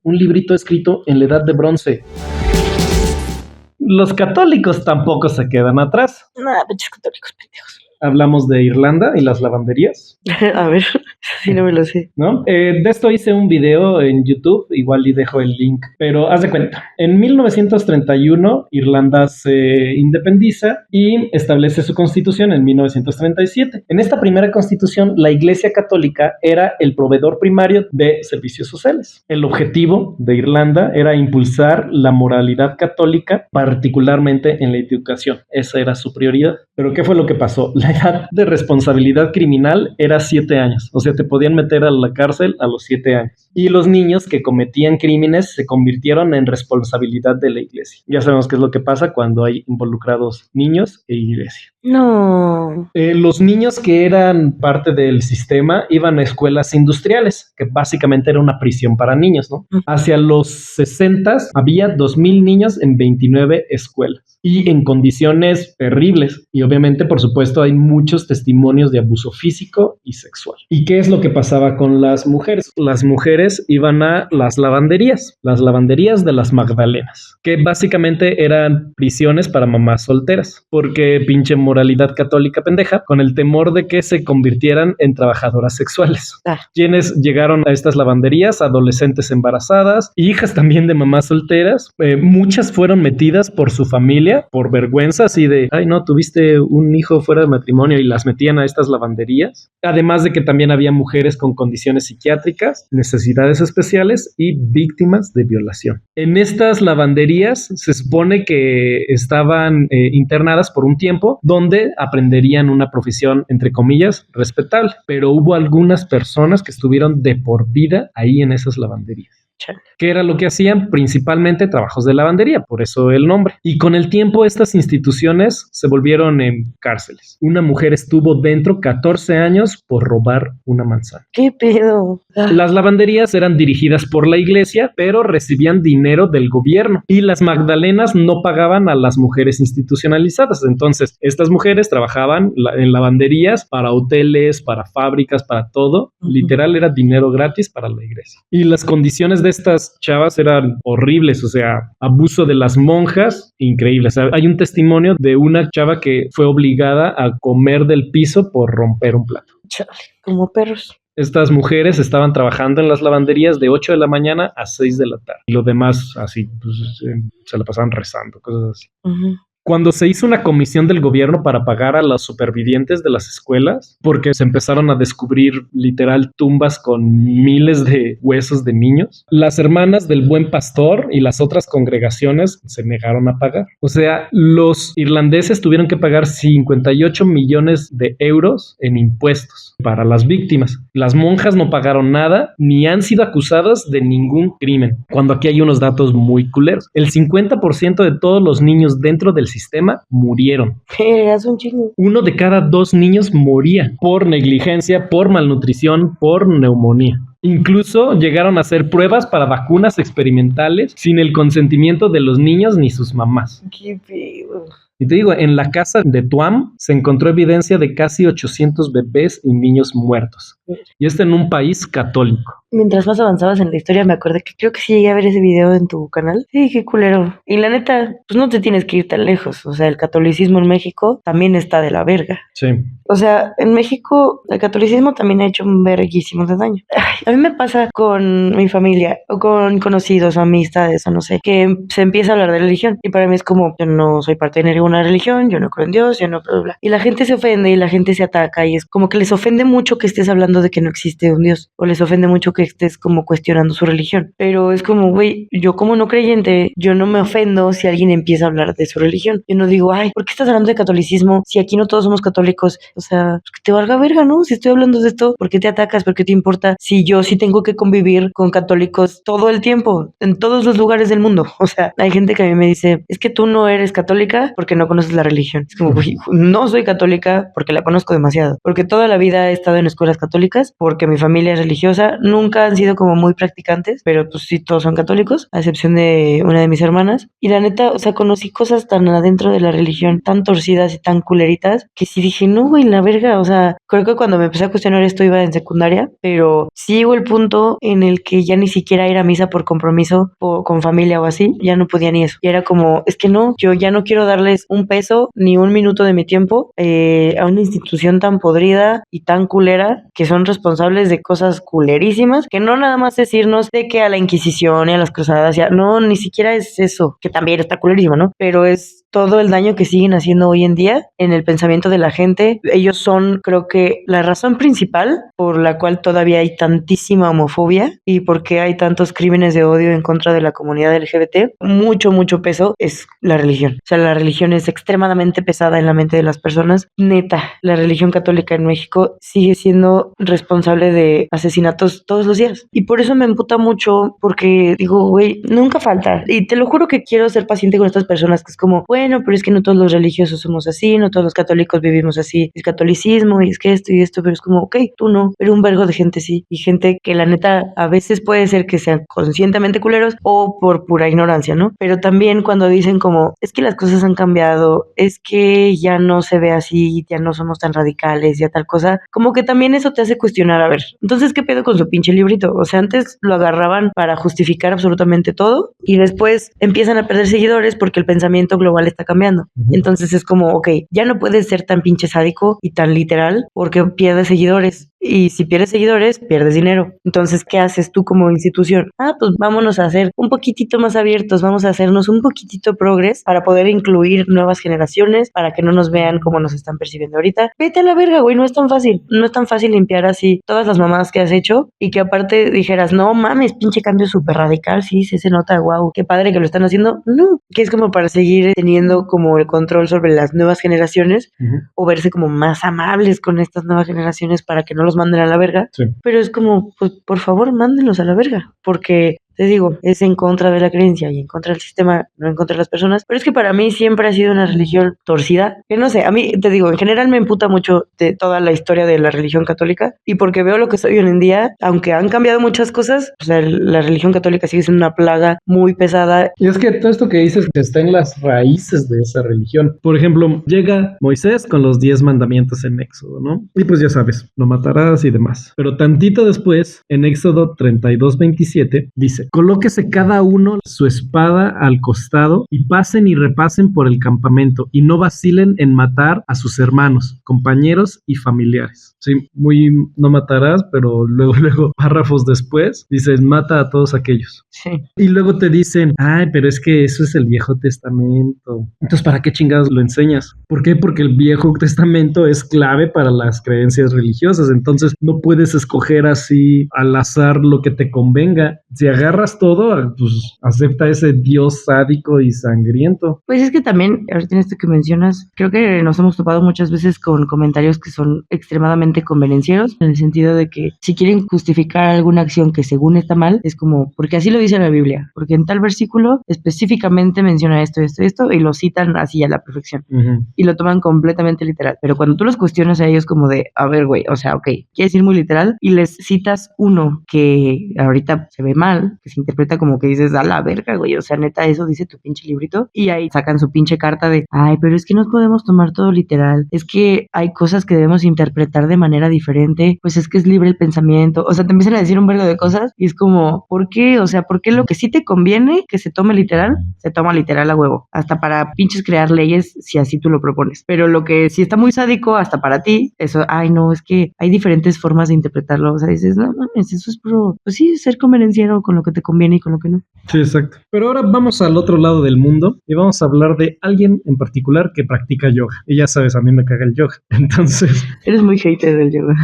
escrito en la Edad de Bronce. Los católicos tampoco se quedan atrás. Nada, pinches católicos pendejos. Hablamos de Irlanda y las lavanderías. A ver, si no me lo sé. ¿No? De esto hice un video en YouTube, igual y dejo el link, pero haz de cuenta. En 1931, Irlanda se independiza y establece su constitución en 1937. En esta primera constitución, la Iglesia Católica era el proveedor primario de servicios sociales. El objetivo de Irlanda era impulsar la moralidad católica, particularmente en la educación. Esa era su prioridad. Pero ¿qué fue lo que pasó? La edad de responsabilidad criminal era 7 años. O sea, te podían meter a la cárcel a los 7 años. Y los niños que cometían crímenes se convirtieron en responsabilidad de la iglesia. Ya sabemos qué es lo que pasa cuando hay involucrados niños e iglesia. No. Los niños que eran parte del sistema iban a escuelas industriales, que básicamente era una prisión para niños, ¿no? Hacia los 60 había 2,000 niños en 29 escuelas y en condiciones terribles. Y obviamente, por supuesto, hay muchos testimonios de abuso físico y sexual. ¿Y qué es lo que pasaba con las mujeres? Las mujeres iban a las lavanderías de las Magdalenas, que básicamente eran prisiones para mamás solteras, porque pinche moralidad católica pendeja, con el temor de que se convirtieran en trabajadoras sexuales. Quienes llegaron a estas lavanderías, adolescentes embarazadas, hijas también de mamás solteras, muchas fueron metidas por su familia, por vergüenza, así de, ay no, tuviste un hijo fuera de matrimonio, y las metían a estas lavanderías. Además de que también había mujeres con condiciones psiquiátricas, necesidades especiales y víctimas de violación. En estas lavanderías se supone que estaban internadas por un tiempo donde aprenderían una profesión, entre comillas, respetable, pero hubo algunas personas que estuvieron de por vida ahí en esas lavanderías. ¿Qué era lo que hacían? Principalmente trabajos de lavandería, por eso el nombre. Y con el tiempo estas instituciones se volvieron en cárceles. Una mujer estuvo dentro 14 años por robar una manzana. ¿Qué pedo? Las lavanderías eran dirigidas por la iglesia, pero recibían dinero del gobierno. Y las Magdalenas no pagaban a las mujeres institucionalizadas. Entonces, estas mujeres trabajaban en lavanderías para hoteles, para fábricas, para todo. Literal era dinero gratis para la iglesia. Y las condiciones de estas chavas eran horribles, o sea, abuso de las monjas, increíble. O sea, hay un testimonio de una chava que fue obligada a comer del piso por romper un plato. Chale, como perros. Estas mujeres estaban trabajando en las lavanderías de 8 de la mañana a 6 de la tarde. Y lo demás, así, pues, se la pasaban rezando, cosas así. Cuando se hizo una comisión del gobierno para pagar a los supervivientes de las escuelas, porque se empezaron a descubrir literal tumbas con miles de huesos de niños, las hermanas del Buen Pastor y las otras congregaciones se negaron a pagar. O sea, los irlandeses tuvieron que pagar 58 millones de euros en impuestos para las víctimas. Las monjas no pagaron nada ni han sido acusadas de ningún crimen, cuando aquí hay unos datos muy culeros. El 50% de todos los niños dentro del sistema murieron. Es un chingo. 1 de cada 2 niños moría por negligencia, por malnutrición, por neumonía. Incluso llegaron a hacer pruebas para vacunas experimentales sin el consentimiento de los niños ni sus mamás. Qué pedo. Y te digo, en la casa de Tuam se encontró evidencia de casi 800 bebés y niños muertos. Y esto en un país católico. Mientras más avanzabas en la historia, me acordé que creo que sí llegué a ver ese video en tu canal. Sí, qué culero. Y la neta, pues no te tienes que ir tan lejos. O sea, el catolicismo en México también está de la verga. Sí. O sea, en México el catolicismo también ha hecho un verguísimo de daño. Ay, a mí me pasa con mi familia o con conocidos o amistades o no sé, que se empieza a hablar de religión y para mí es como, yo no soy parte de ninguna religión, yo no creo en Dios, yo no bla, bla, bla. Y la gente se ofende y la gente se ataca y es como que les ofende mucho que estés hablando de que no existe un Dios o les ofende mucho que estés como cuestionando su religión. Pero es como, güey, yo como no creyente, yo no me ofendo si alguien empieza a hablar de su religión. Yo no digo, ay, ¿por qué estás hablando de catolicismo si aquí no todos somos católicos? O sea, pues que te valga verga, ¿no? Si estoy hablando de esto, ¿por qué te atacas? ¿Por qué te importa? Si yo sí tengo que convivir con católicos todo el tiempo, en todos los lugares del mundo. O sea, hay gente que a mí me dice, es que tú no eres católica porque no conoces la religión. Es como, güey, no soy católica porque la conozco demasiado. Porque toda la vida he estado en escuelas católicas, porque mi familia es religiosa. Nunca han sido como muy practicantes, pero pues sí, todos son católicos, a excepción de una de mis hermanas. Y la neta, o sea, conocí cosas tan adentro de la religión, tan torcidas y tan culeritas, que sí dije, no, güey, la verga. O sea, creo que cuando me empecé a cuestionar esto iba en secundaria, pero sí llegó el punto en el que ya ni siquiera ir a misa por compromiso o con familia o así, ya no podía ni eso. Y era como, es que no, yo ya no quiero darles un peso ni un minuto de mi tiempo a una institución tan podrida y tan culera que son responsables de cosas culerísimas, que no nada más decirnos de que a la Inquisición y a las cruzadas, ya, no, ni siquiera es eso, que también está culerísimo, ¿no? Pero es todo el daño que siguen haciendo hoy en día en el pensamiento de la gente. Ellos son, creo que, la razón principal por la cual todavía hay tantísima homofobia y por qué hay tantos crímenes de odio en contra de la comunidad LGBT. Mucho peso es la religión. O sea, la religión es extremadamente pesada en la mente de las personas. Neta, la religión católica en México sigue siendo responsable de asesinatos todos los días. Y por eso me emputa mucho, porque digo, güey, nunca falta. Y te lo juro que quiero ser paciente con estas personas, que es como, bueno, pero es que no todos los religiosos somos así, no todos los católicos vivimos así, el catolicismo y es que esto y esto, pero es como, ok, tú no, pero un vergo de gente sí, y gente que la neta a veces puede ser que sean conscientemente culeros o por pura ignorancia, ¿no? Pero también cuando dicen como, es que las cosas han cambiado, es que ya no se ve así, ya no somos tan radicales, ya tal cosa, como que también eso te hace cuestionar, a ver, entonces, ¿qué pedo con su pinche librito? O sea, antes lo agarraban para justificar absolutamente todo y después empiezan a perder seguidores porque el pensamiento global está cambiando. Entonces es como, ok, ya no puedes ser tan pinche sádico y tan literal porque pierdes seguidores. Y si pierdes seguidores, pierdes dinero. Entonces, ¿qué haces tú como institución? Pues vámonos a hacer un poquitito más abiertos, vamos a hacernos un poquitito progres para poder incluir nuevas generaciones, para que no nos vean como nos están percibiendo ahorita. Vete a la verga, güey, no es tan fácil. No es tan fácil limpiar así todas las mamadas que has hecho y que aparte dijeras, no mames, pinche cambio súper radical, sí, se nota, wow, qué padre que lo están haciendo. No, que es como para seguir teniendo como el control sobre las nuevas generaciones o verse como más amables con estas nuevas generaciones para que no los manden a la verga, sí. Pero es como, pues por favor, mándenlos a la verga, porque te digo, es en contra de la creencia y en contra del sistema, no en contra de las personas, pero es que para mí siempre ha sido una religión torcida, que no sé, a mí, te digo, en general me emputa mucho de toda la historia de la religión católica, y porque veo lo que soy hoy en día, aunque han cambiado muchas cosas, o sea, la religión católica sigue siendo una plaga muy pesada. Y es que todo esto que dices está en las raíces de esa religión. Por ejemplo, llega Moisés con los 10 mandamientos en Éxodo, ¿no? Y pues ya sabes, no matarás y demás. Pero tantito después, en Éxodo 32:27, dice: dice, colóquese cada uno su espada al costado y pasen y repasen por el campamento y no vacilen en matar a sus hermanos, compañeros y familiares. Sí, muy no matarás, pero luego párrafos después dicen mata a todos aquellos. Sí. Y luego te dicen, ay, pero es que eso es el Viejo Testamento. Entonces, ¿para qué chingados lo enseñas? ¿Por qué? Porque el Viejo Testamento es clave para las creencias religiosas. Entonces, no puedes escoger así al azar lo que te convenga. Si agarras todo, pues acepta ese Dios sádico y sangriento. Pues es que también, ahorita en esto que mencionas, creo que nos hemos topado muchas veces con comentarios que son extremadamente convenencieros, en el sentido de que si quieren justificar alguna acción que según está mal, es como, porque así lo dice la Biblia, porque en tal versículo específicamente menciona esto, y lo citan así a la perfección. Y lo toman completamente literal. Pero cuando tú los cuestionas a ellos como de, a ver, güey, o sea, ok, quieres ir muy literal y les citas uno que ahorita se ve mal, que se interpreta como que dices, a la verga, güey, o sea, neta, eso dice tu pinche librito, y ahí sacan su pinche carta de, ay, pero es que no podemos tomar todo literal, es que hay cosas que debemos interpretar de manera diferente, pues es que es libre el pensamiento, o sea, te empiezan a decir un vergo de cosas y es como, ¿por qué? O sea, ¿por qué lo que sí te conviene que se tome literal, se toma literal a huevo? Hasta para pinches crear leyes si así tú lo propones. Pero lo que sí está muy sádico hasta para ti, eso, ay, no, es que hay diferentes formas de interpretarlo. O sea, dices, no mames, eso es puro, pues sí, ser convenenciero con lo que te conviene y con lo que no. Sí, exacto. Pero ahora vamos al otro lado del mundo y vamos a hablar de alguien en particular que practica yoga. Y ya sabes, a mí me caga el yoga. Entonces, eres muy hater del yoga.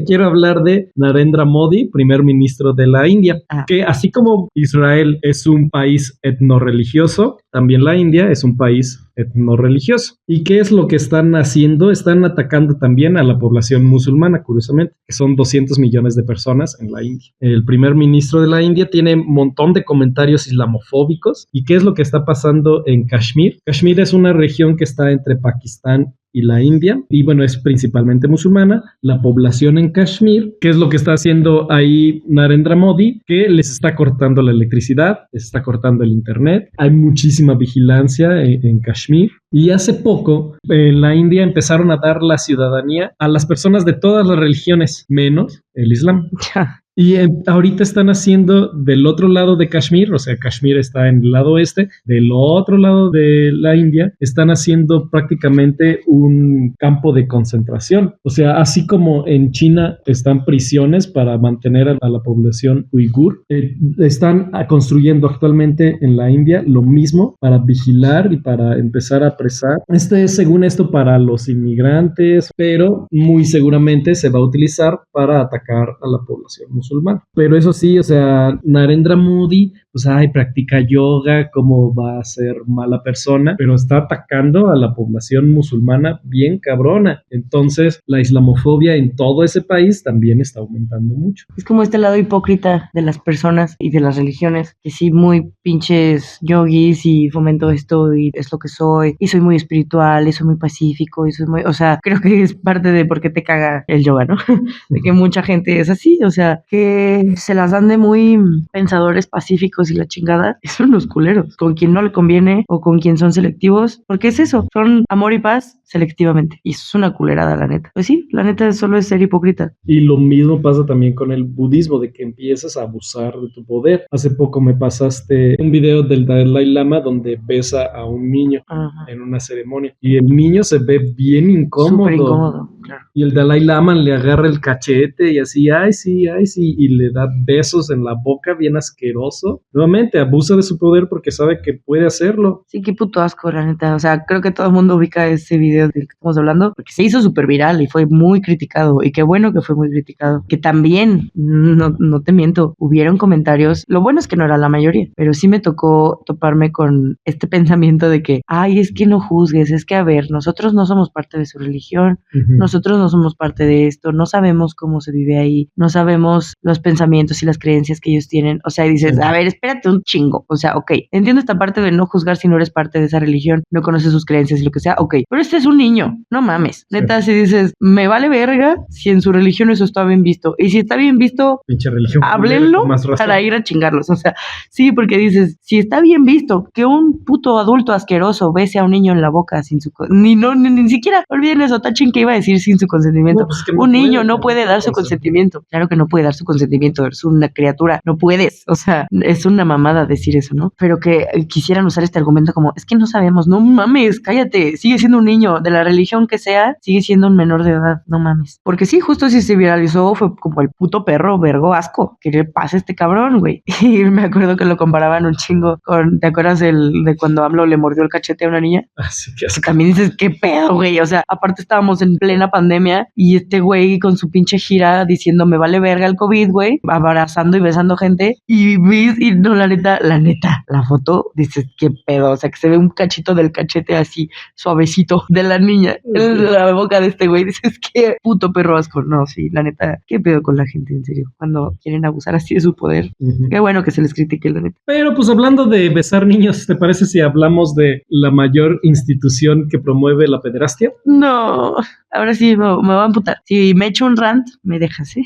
Quiero hablar de Narendra Modi, primer ministro de la India, que así como Israel es un país etnorreligioso, también la India es un país etnorreligioso. ¿Y qué es lo que están haciendo? Están atacando también a la población musulmana, curiosamente, que son 200 millones de personas en la India. El primer ministro de la India tiene un montón de comentarios islamofóbicos. ¿Y qué es lo que está pasando en Kashmir? Kashmir es una región que está entre Pakistán y la India, y bueno, es principalmente musulmana. La población en Kashmir, ¿qué es lo que está haciendo ahí Narendra Modi? Que les está cortando la electricidad, les está cortando el internet, hay muchísima vigilancia en Kashmir, y hace poco en la India empezaron a dar la ciudadanía a las personas de todas las religiones, menos el Islam. Y ahorita están haciendo del otro lado de Kashmir, o sea, Kashmir está en el lado oeste, del otro lado de la India, están haciendo prácticamente un campo de concentración. O sea, así como en China están prisiones para mantener a la población uigur, están construyendo actualmente en la India lo mismo para vigilar y para empezar a apresar. Según esto, para los inmigrantes, pero muy seguramente se va a utilizar para atacar a la población musulmán. Pero eso sí, o sea, Narendra Modi, pues, practica yoga, cómo va a ser mala persona, pero está atacando a la población musulmana bien cabrona. Entonces, la islamofobia en todo ese país también está aumentando mucho. Es como este lado hipócrita de las personas y de las religiones, que sí, muy pinches yogis y fomento esto y es lo que soy, y soy muy espiritual, y soy muy pacífico, y soy muy, o sea, creo que es parte de por qué te caga el yoga, ¿no? De que mucha gente es así, o sea, que se las dan de muy pensadores pacíficos y la chingada, son los culeros, con quien no le conviene o con quien son selectivos, porque es eso, son amor y paz selectivamente, y eso es una culerada, la neta. Pues sí, la neta solo es ser hipócrita. Y lo mismo pasa también con el budismo, de que empiezas a abusar de tu poder. Hace poco me pasaste un video del Dalai Lama donde besa a un niño en una ceremonia, y el niño se ve bien incómodo. Súper incómodo, claro. Y el Dalai Lama le agarra el cachete y así, ay sí, y le da besos en la boca bien asqueroso. Nuevamente, abusa de su poder porque sabe que puede hacerlo. Sí, qué puto asco, la neta. O sea, creo que todo el mundo ubica ese video del que estamos hablando, porque se hizo súper viral y fue muy criticado. Y qué bueno que fue muy criticado. Que también, no te miento, hubieron comentarios. Lo bueno es que no era la mayoría, pero sí me tocó toparme con este pensamiento de que, ay, es que no juzgues, es que a ver, nosotros no somos parte de su religión, nosotros no somos parte de esto, no sabemos cómo se vive ahí, no sabemos los pensamientos y las creencias que ellos tienen. O sea, dices, a ver, espérate un chingo. O sea, ok, entiendo esta parte de no juzgar si no eres parte de esa religión, no conoces sus creencias y lo que sea, ok, pero este es un niño, no mames. Neta, si dices, me vale verga si en su religión eso está bien visto. Y si está bien visto, pinche religión, háblenlo para ir a chingarlos. O sea, sí, porque dices, si está bien visto que un puto adulto asqueroso bese a un niño en la boca sin su ni siquiera olviden eso, tachín que iba a decir sin su consentimiento. No, pues es que no Un niño puede, no puede dar su consentimiento. Claro que no puede dar su consentimiento, es una criatura, no puedes. O sea, es una mamada decir eso, ¿no? Pero que quisieran usar este argumento como, es que no sabemos, no mames, cállate, sigue siendo un niño, de la religión que sea, sigue siendo un menor de edad, no mames. Porque sí, justo si se viralizó fue como el puto perro, vergo asco, ¿qué le pasa a este cabrón, güey? Y me acuerdo que lo comparaban un chingo con, ¿te acuerdas de cuando AMLO le mordió el cachete a una niña? Así que Que también dices, ¿qué pedo, güey? O sea, aparte estábamos en plena pandemia y este güey con su pinche gira diciendo, me vale verga el COVID, güey, abrazando y besando gente. Y no, la neta, la foto, dices, ¿qué pedo? O sea, que se ve un cachito del cachete así, suavecito, de la niña, en la boca de este güey. Dices, qué puto perro asco. No, sí, la neta, ¿qué pedo con la gente, en serio? Cuando quieren abusar así de su poder. Qué bueno que se les critique, la neta. Pero pues hablando de besar niños, ¿te parece si hablamos de la mayor institución que promueve la pederastia? No, ahora sí me va a amputar. Si me echo un rant, me dejas, ¿eh?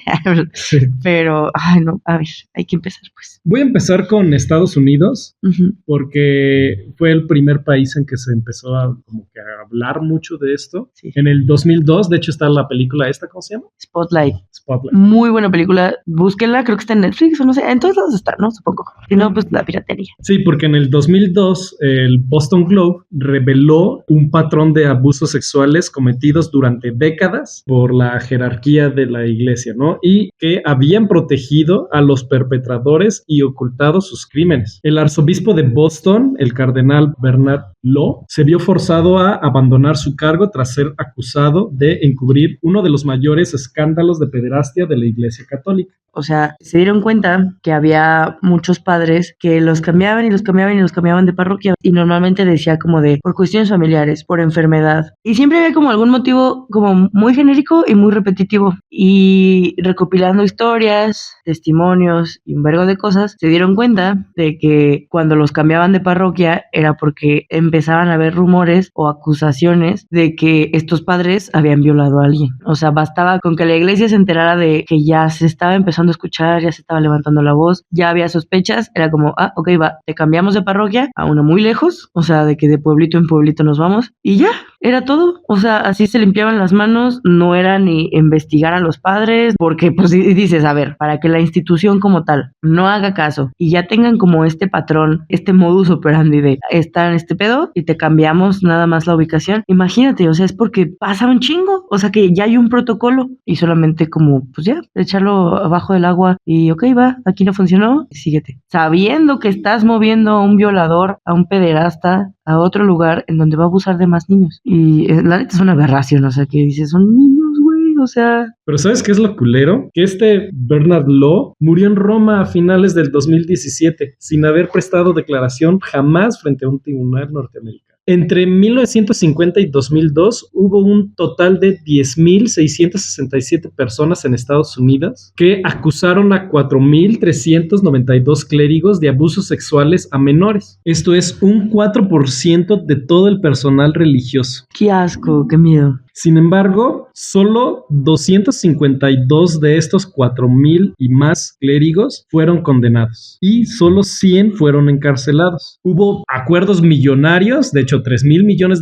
Sí. Pero, ay, no, a ver, hay que empezar, pues. Voy a empezar con Estados Unidos, Ujú. porque fue el primer país en que se empezó a, como que a hablar mucho de esto. Sí. En el 2002, de hecho, está la película esta, ¿cómo se llama? Spotlight. Spotlight. Muy buena película. Búsquenla, creo que está en Netflix o no sé. En todos lados está, ¿no? Supongo. Si no, pues la piratería. Sí, porque en el 2002 el Boston Globe reveló un patrón de abusos sexuales cometidos durante décadas por la jerarquía de la iglesia, ¿no? Y que habían protegido a los perpetradores y ocultado sus crímenes. El arzobispo de Boston, el cardenal Bernard Law, se vio forzado a abandonar su cargo tras ser acusado de encubrir uno de los mayores escándalos de pederastia de la iglesia católica. O sea, se dieron cuenta que había muchos padres que los cambiaban y los cambiaban y los cambiaban de parroquia y normalmente decía como de por cuestiones familiares, por enfermedad. Y siempre había como algún motivo como muy genérico y muy repetitivo. Y recopilando historias, testimonios y un vergo de cosas, se dieron cuenta de que cuando los cambiaban de parroquia era porque empezaban a haber rumores o acusaciones de que estos padres habían violado a alguien. O sea, bastaba con que la iglesia se enterara de que ya se estaba empezando a escuchar, ya se estaba levantando la voz, ya había sospechas, era como, ok, va, te cambiamos de parroquia a una muy lejos, o sea, de que de pueblito en pueblito nos vamos, y ya, era todo. O sea, así se limpiaban las manos, no era ni investigar a los padres, porque pues dices, a ver, para que la institución como tal no haga caso y ya tengan como este patrón, este modus operandi de estar en este pedo y te cambiamos nada más la ubicación, imagínate, o sea, es porque pasa un chingo, o sea, que ya hay un protocolo y solamente como, pues ya, echarlo abajo del agua y ok, va, aquí no funcionó, síguete. Sabiendo que estás moviendo a un violador, a un pederasta, a otro lugar en donde va a abusar de más niños. Y la neta es una aberración, o sea, que dices, son niños, güey, o sea... Pero ¿sabes qué es lo culero? Que este Bernard Law murió en Roma a finales del 2017, sin haber prestado declaración jamás frente a un tribunal norteamericano. Entre 1950 y 2002 hubo un total de 10.667 personas en Estados Unidos que acusaron a 4.392 clérigos de abusos sexuales a menores. Esto es un 4% de todo el personal religioso. Qué asco, qué miedo. Sin embargo, solo 252 de estos 4.000 y más clérigos fueron condenados y solo 100 fueron encarcelados. Hubo acuerdos millonarios, de hecho $3,000 millones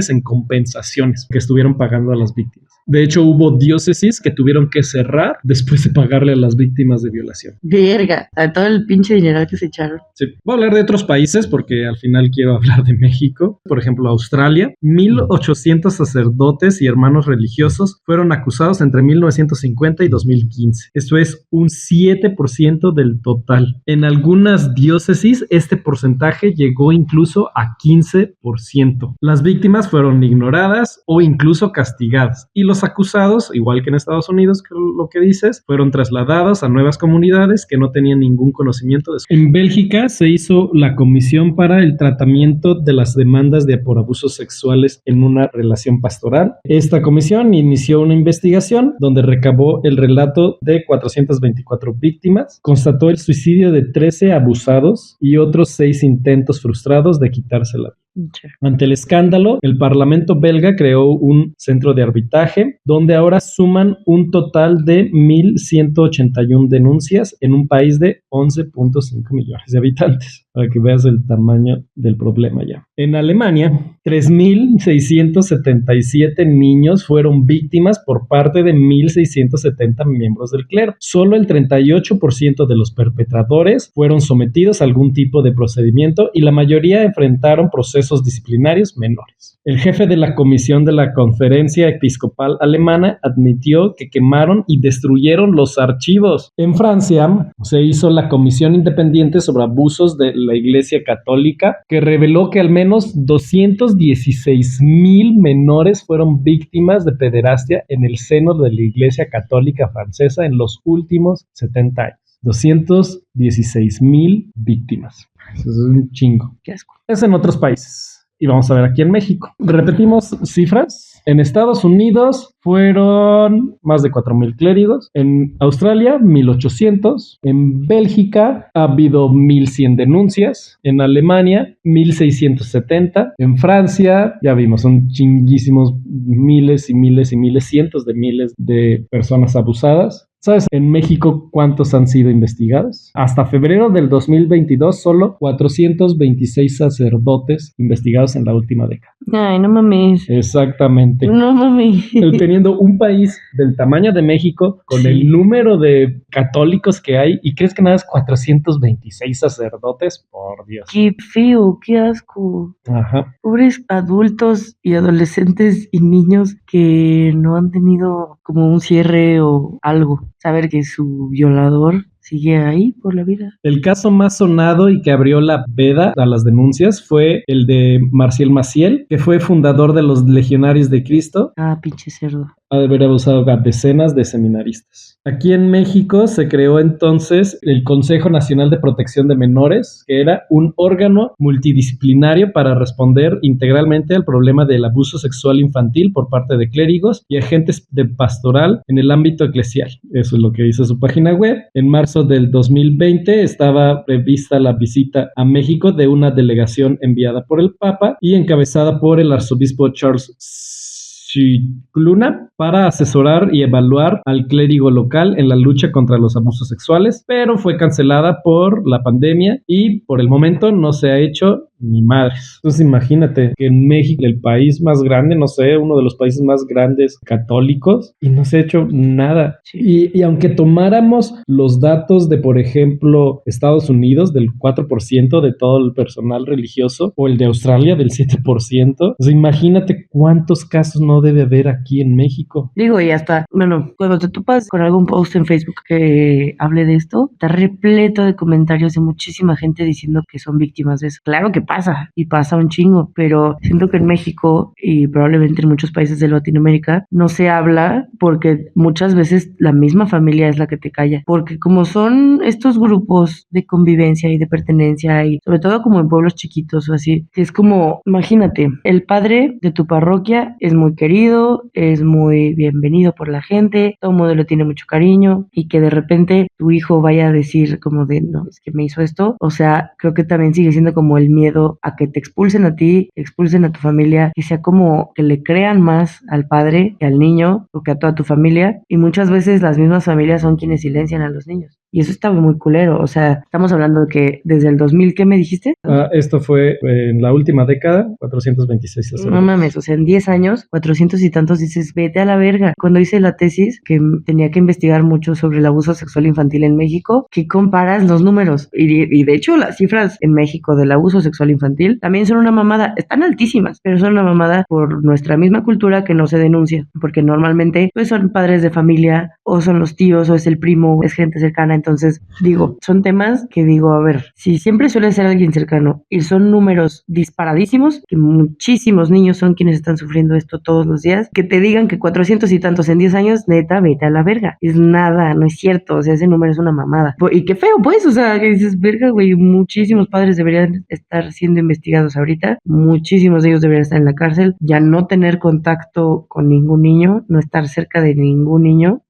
en compensaciones que estuvieron pagando a las víctimas. De hecho, hubo diócesis que tuvieron que cerrar después de pagarle a las víctimas de violación. Verga, a todo el pinche dinero que se echaron. Sí. Voy a hablar de otros países porque al final quiero hablar de México. Por ejemplo, Australia. 1.800 sacerdotes y hermanos religiosos fueron acusados entre 1950 y 2015. Esto es un 7% del total. En algunas diócesis, este porcentaje llegó incluso a 15%. Las víctimas fueron ignoradas o incluso castigadas. Y los acusados, igual que en Estados Unidos, que lo que dices, fueron trasladados a nuevas comunidades que no tenían ningún conocimiento de eso. En Bélgica se hizo la Comisión para el Tratamiento de las Demandas por abusos sexuales en una relación pastoral. Esta comisión inició una investigación donde recabó el relato de 424 víctimas, constató el suicidio de 13 abusados y otros 6 intentos frustrados de quitarse la vida. Sí. Ante el escándalo, el Parlamento belga creó un centro de arbitraje donde ahora suman un total de 1,181 denuncias en un país de 11.5 millones de habitantes, para que veas el tamaño del problema ya. En Alemania, 3,677 niños fueron víctimas por parte de 1,670 miembros del clero. Solo el 38% de los perpetradores fueron sometidos a algún tipo de procedimiento y la mayoría enfrentaron procesos disciplinarios menores. El jefe de la comisión de la Conferencia Episcopal Alemana admitió que quemaron y destruyeron los archivos. En Francia se hizo la Comisión Independiente sobre Abusos de la Iglesia Católica, que reveló que al menos 216,000 menores fueron víctimas de pederastia en el seno de la Iglesia Católica francesa en los últimos 70 años. 216,000 víctimas. Eso es un chingo. Qué asco. Es en otros países. Y vamos a ver aquí en México. Repetimos cifras. En Estados Unidos fueron más de 4,000 clérigos. En Australia, 1,800. En Bélgica ha habido 1,100 denuncias. En Alemania, 1,670. En Francia, ya vimos, son chinguísimos, miles y miles y miles, cientos de miles de personas abusadas. ¿Sabes en México cuántos han sido investigados? Hasta febrero del 2022, solo 426 sacerdotes investigados en la última década. Ay, no mames. Exactamente. No mames. Teniendo un país del tamaño de México, con el número de católicos que hay, ¿y crees que nada es 426 sacerdotes? Por Dios. Qué feo, qué asco. Ajá. Pobres adultos y adolescentes y niños que no han tenido como un cierre o algo. Saber que su violador sigue ahí por la vida. El caso más sonado y que abrió la veda a las denuncias fue el de Marcial Maciel, que fue fundador de los Legionarios de Cristo. Ah, pinche cerdo. Ha de haber abusado a decenas de seminaristas. Aquí en México se creó entonces el Consejo Nacional de Protección de Menores, que era un órgano multidisciplinario para responder integralmente al problema del abuso sexual infantil por parte de clérigos y agentes de pastoral en el ámbito eclesial. Eso es lo que dice su página web. En marzo del 2020 estaba prevista la visita a México de una delegación enviada por el Papa y encabezada por el arzobispo Charles Scicluna para asesorar y evaluar al clérigo local en la lucha contra los abusos sexuales, pero fue cancelada por la pandemia y por el momento no se ha hecho ni madres. Entonces imagínate que en México, el país más grande, no sé, uno de los países más grandes católicos, y no se ha hecho nada. Sí. Y aunque tomáramos los datos de, por ejemplo, Estados Unidos, del 4% de todo el personal religioso, o el de Australia, del 7%, pues imagínate cuántos casos no debe haber aquí en México. Digo, y hasta, bueno, cuando te topas con algún post en Facebook que hable de esto, está repleto de comentarios de muchísima gente diciendo que son víctimas de eso. Claro que pasa, y pasa un chingo, pero siento que en México y probablemente en muchos países de Latinoamérica no se habla porque muchas veces la misma familia es la que te calla, porque como son estos grupos de convivencia y de pertenencia y sobre todo como en pueblos chiquitos o así, que es como, imagínate, el padre de tu parroquia es muy querido, es muy bienvenido por la gente, todo el mundo le tiene mucho cariño y que de repente tu hijo vaya a decir como de, no, es que me hizo esto, o sea, creo que también sigue siendo como el miedo a que te expulsen a ti, expulsen a tu familia, que sea como que le crean más al padre que al niño o que a toda tu familia, y muchas veces las mismas familias son quienes silencian a los niños. Y eso está muy culero, o sea, estamos hablando de que desde el 2000, ¿qué me dijiste? Esto fue en la última década, 426 sacerdotes. No mames, o sea, en 10 años, 400 y tantos, dices, vete a la verga. Cuando hice la tesis, que tenía que investigar mucho sobre el abuso sexual infantil en México, ¿qué comparas los números? Y de hecho, las cifras en México del abuso sexual infantil también son una mamada, están altísimas, pero son una mamada por nuestra misma cultura que no se denuncia, porque normalmente pues son padres de familia, o son los tíos, o es el primo, es gente cercana. Entonces, digo, son temas que digo, a ver, si siempre suele ser alguien cercano y son números disparadísimos, que muchísimos niños son quienes están sufriendo esto todos los días, que te digan que 400 y tantos en 10 años, neta, vete a la verga. Es nada, no es cierto, o sea, ese número es una mamada. Y qué feo, pues, o sea, que dices, verga, güey, muchísimos padres deberían estar siendo investigados ahorita, muchísimos de ellos deberían estar en la cárcel, ya no tener contacto con ningún niño, no estar cerca de ningún niño,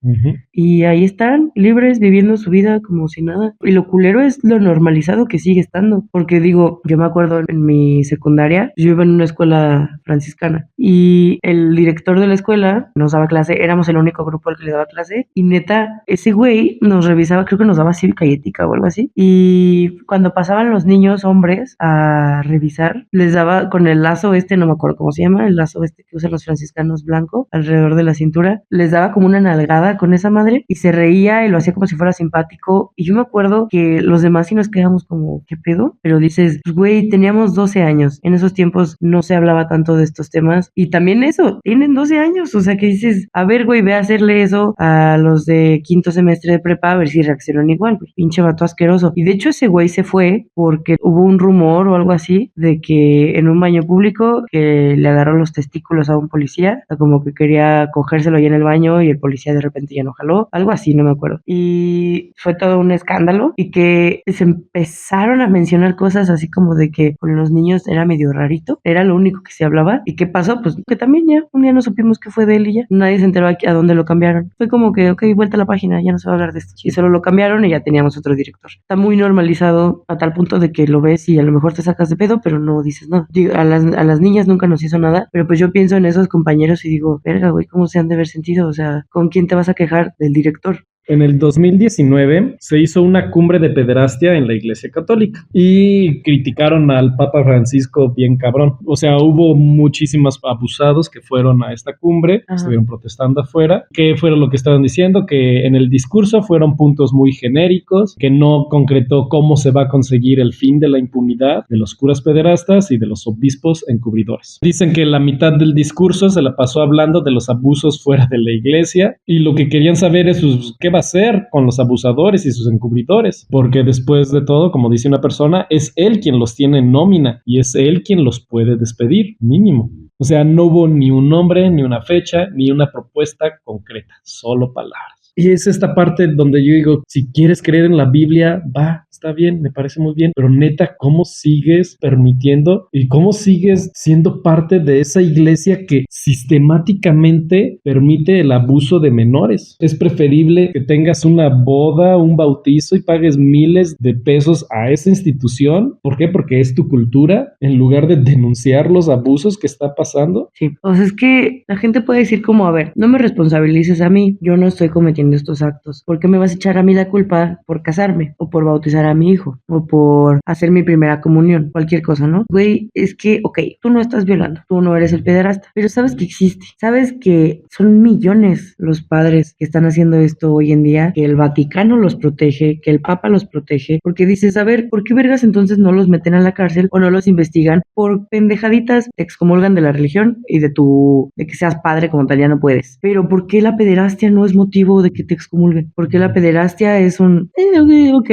y ahí están, libres, viviendo su vida vida como si nada. Y lo culero es lo normalizado que sigue estando. Porque digo, yo me acuerdo en mi secundaria, yo iba en una escuela franciscana y el director de la escuela nos daba clase, éramos el único grupo al que le daba clase y neta, ese güey nos revisaba, creo que nos daba cívica y ética o algo así. Y cuando pasaban los niños hombres a revisar, les daba con el lazo no me acuerdo cómo se llama, el lazo que usan los franciscanos blanco alrededor de la cintura, les daba como una nalgada con esa madre y se reía y lo hacía como si fuera simpático. Y yo me acuerdo que los demás sí nos quedamos como, ¿qué pedo? Pero dices, pues güey, teníamos 12 años. En esos tiempos no se hablaba tanto de estos temas. Y también eso, tienen 12 años. O sea que dices, a ver, güey, ve a hacerle eso a los de quinto semestre de prepa a ver si reaccionan igual, güey. Pinche vato asqueroso. Y de hecho ese güey se fue porque hubo un rumor o algo así de que en un baño público que le agarró los testículos a un policía, como que quería cogérselo ahí en el baño y el policía de repente ya no jaló, algo así, no me acuerdo. Y fue todo un escándalo y que se empezaron a mencionar cosas así como de que con los niños era medio rarito, era lo único que se hablaba. ¿Y qué pasó? Pues que también ya un día no supimos qué fue de él y ya nadie se enteró a dónde lo cambiaron. Fue como que, ok, vuelta a la página, ya no se va a hablar de esto. Y solo lo cambiaron y ya teníamos otro director. Está muy normalizado a tal punto de que lo ves y a lo mejor te sacas de pedo, pero no dices nada. A las niñas nunca nos hizo nada, pero pues yo pienso en esos compañeros y digo, verga, güey, ¿cómo se han de haber sentido? O sea, ¿con quién te vas a quejar? Del director. En el 2019 se hizo una cumbre de pederastia en la Iglesia Católica y criticaron al Papa Francisco bien cabrón. O sea, hubo muchísimos abusados que fueron a esta cumbre, estuvieron protestando afuera. ¿Qué fue lo que estaban diciendo? Que en el discurso fueron puntos muy genéricos, que no concretó cómo se va a conseguir el fin de la impunidad de los curas pederastas y de los obispos encubridores. Dicen que la mitad del discurso se la pasó hablando de los abusos fuera de la iglesia y lo que querían saber es qué va a hacer con los abusadores y sus encubridores, porque después de todo, como dice una persona, es él quien los tiene en nómina y es él quien los puede despedir, mínimo. O sea, no hubo ni un nombre, ni una fecha, ni una propuesta concreta, solo palabras. Y es esta parte donde yo digo, si quieres creer en la Biblia, va, está bien, me parece muy bien, pero neta, ¿cómo sigues permitiendo y cómo sigues siendo parte de esa iglesia que sistemáticamente permite el abuso de menores? Es preferible que tengas una boda, un bautizo y pagues miles de pesos a esa institución. ¿Por qué? Porque es tu cultura, en lugar de denunciar los abusos que está pasando. Sí, o sea, es que la gente puede decir como, a ver, no me responsabilices a mí, yo no estoy cometiendo estos actos. ¿Por qué me vas a echar a mí la culpa por casarme? O por bautizar a mi hijo, o por hacer mi primera comunión, cualquier cosa, ¿no? Güey, es que, ok, tú no estás violando, tú no eres el pederasta, pero sabes que existe, sabes que son millones los padres que están haciendo esto hoy en día, que el Vaticano los protege, que el Papa los protege, porque dices, a ver, ¿por qué vergas entonces no los meten a la cárcel o no los investigan por pendejaditas? Te excomulgan de la religión y de que seas padre como tal ya no puedes. Pero ¿por qué la pederastia no es motivo de que te excomulguen? ¿Por qué la pederastia es un ok,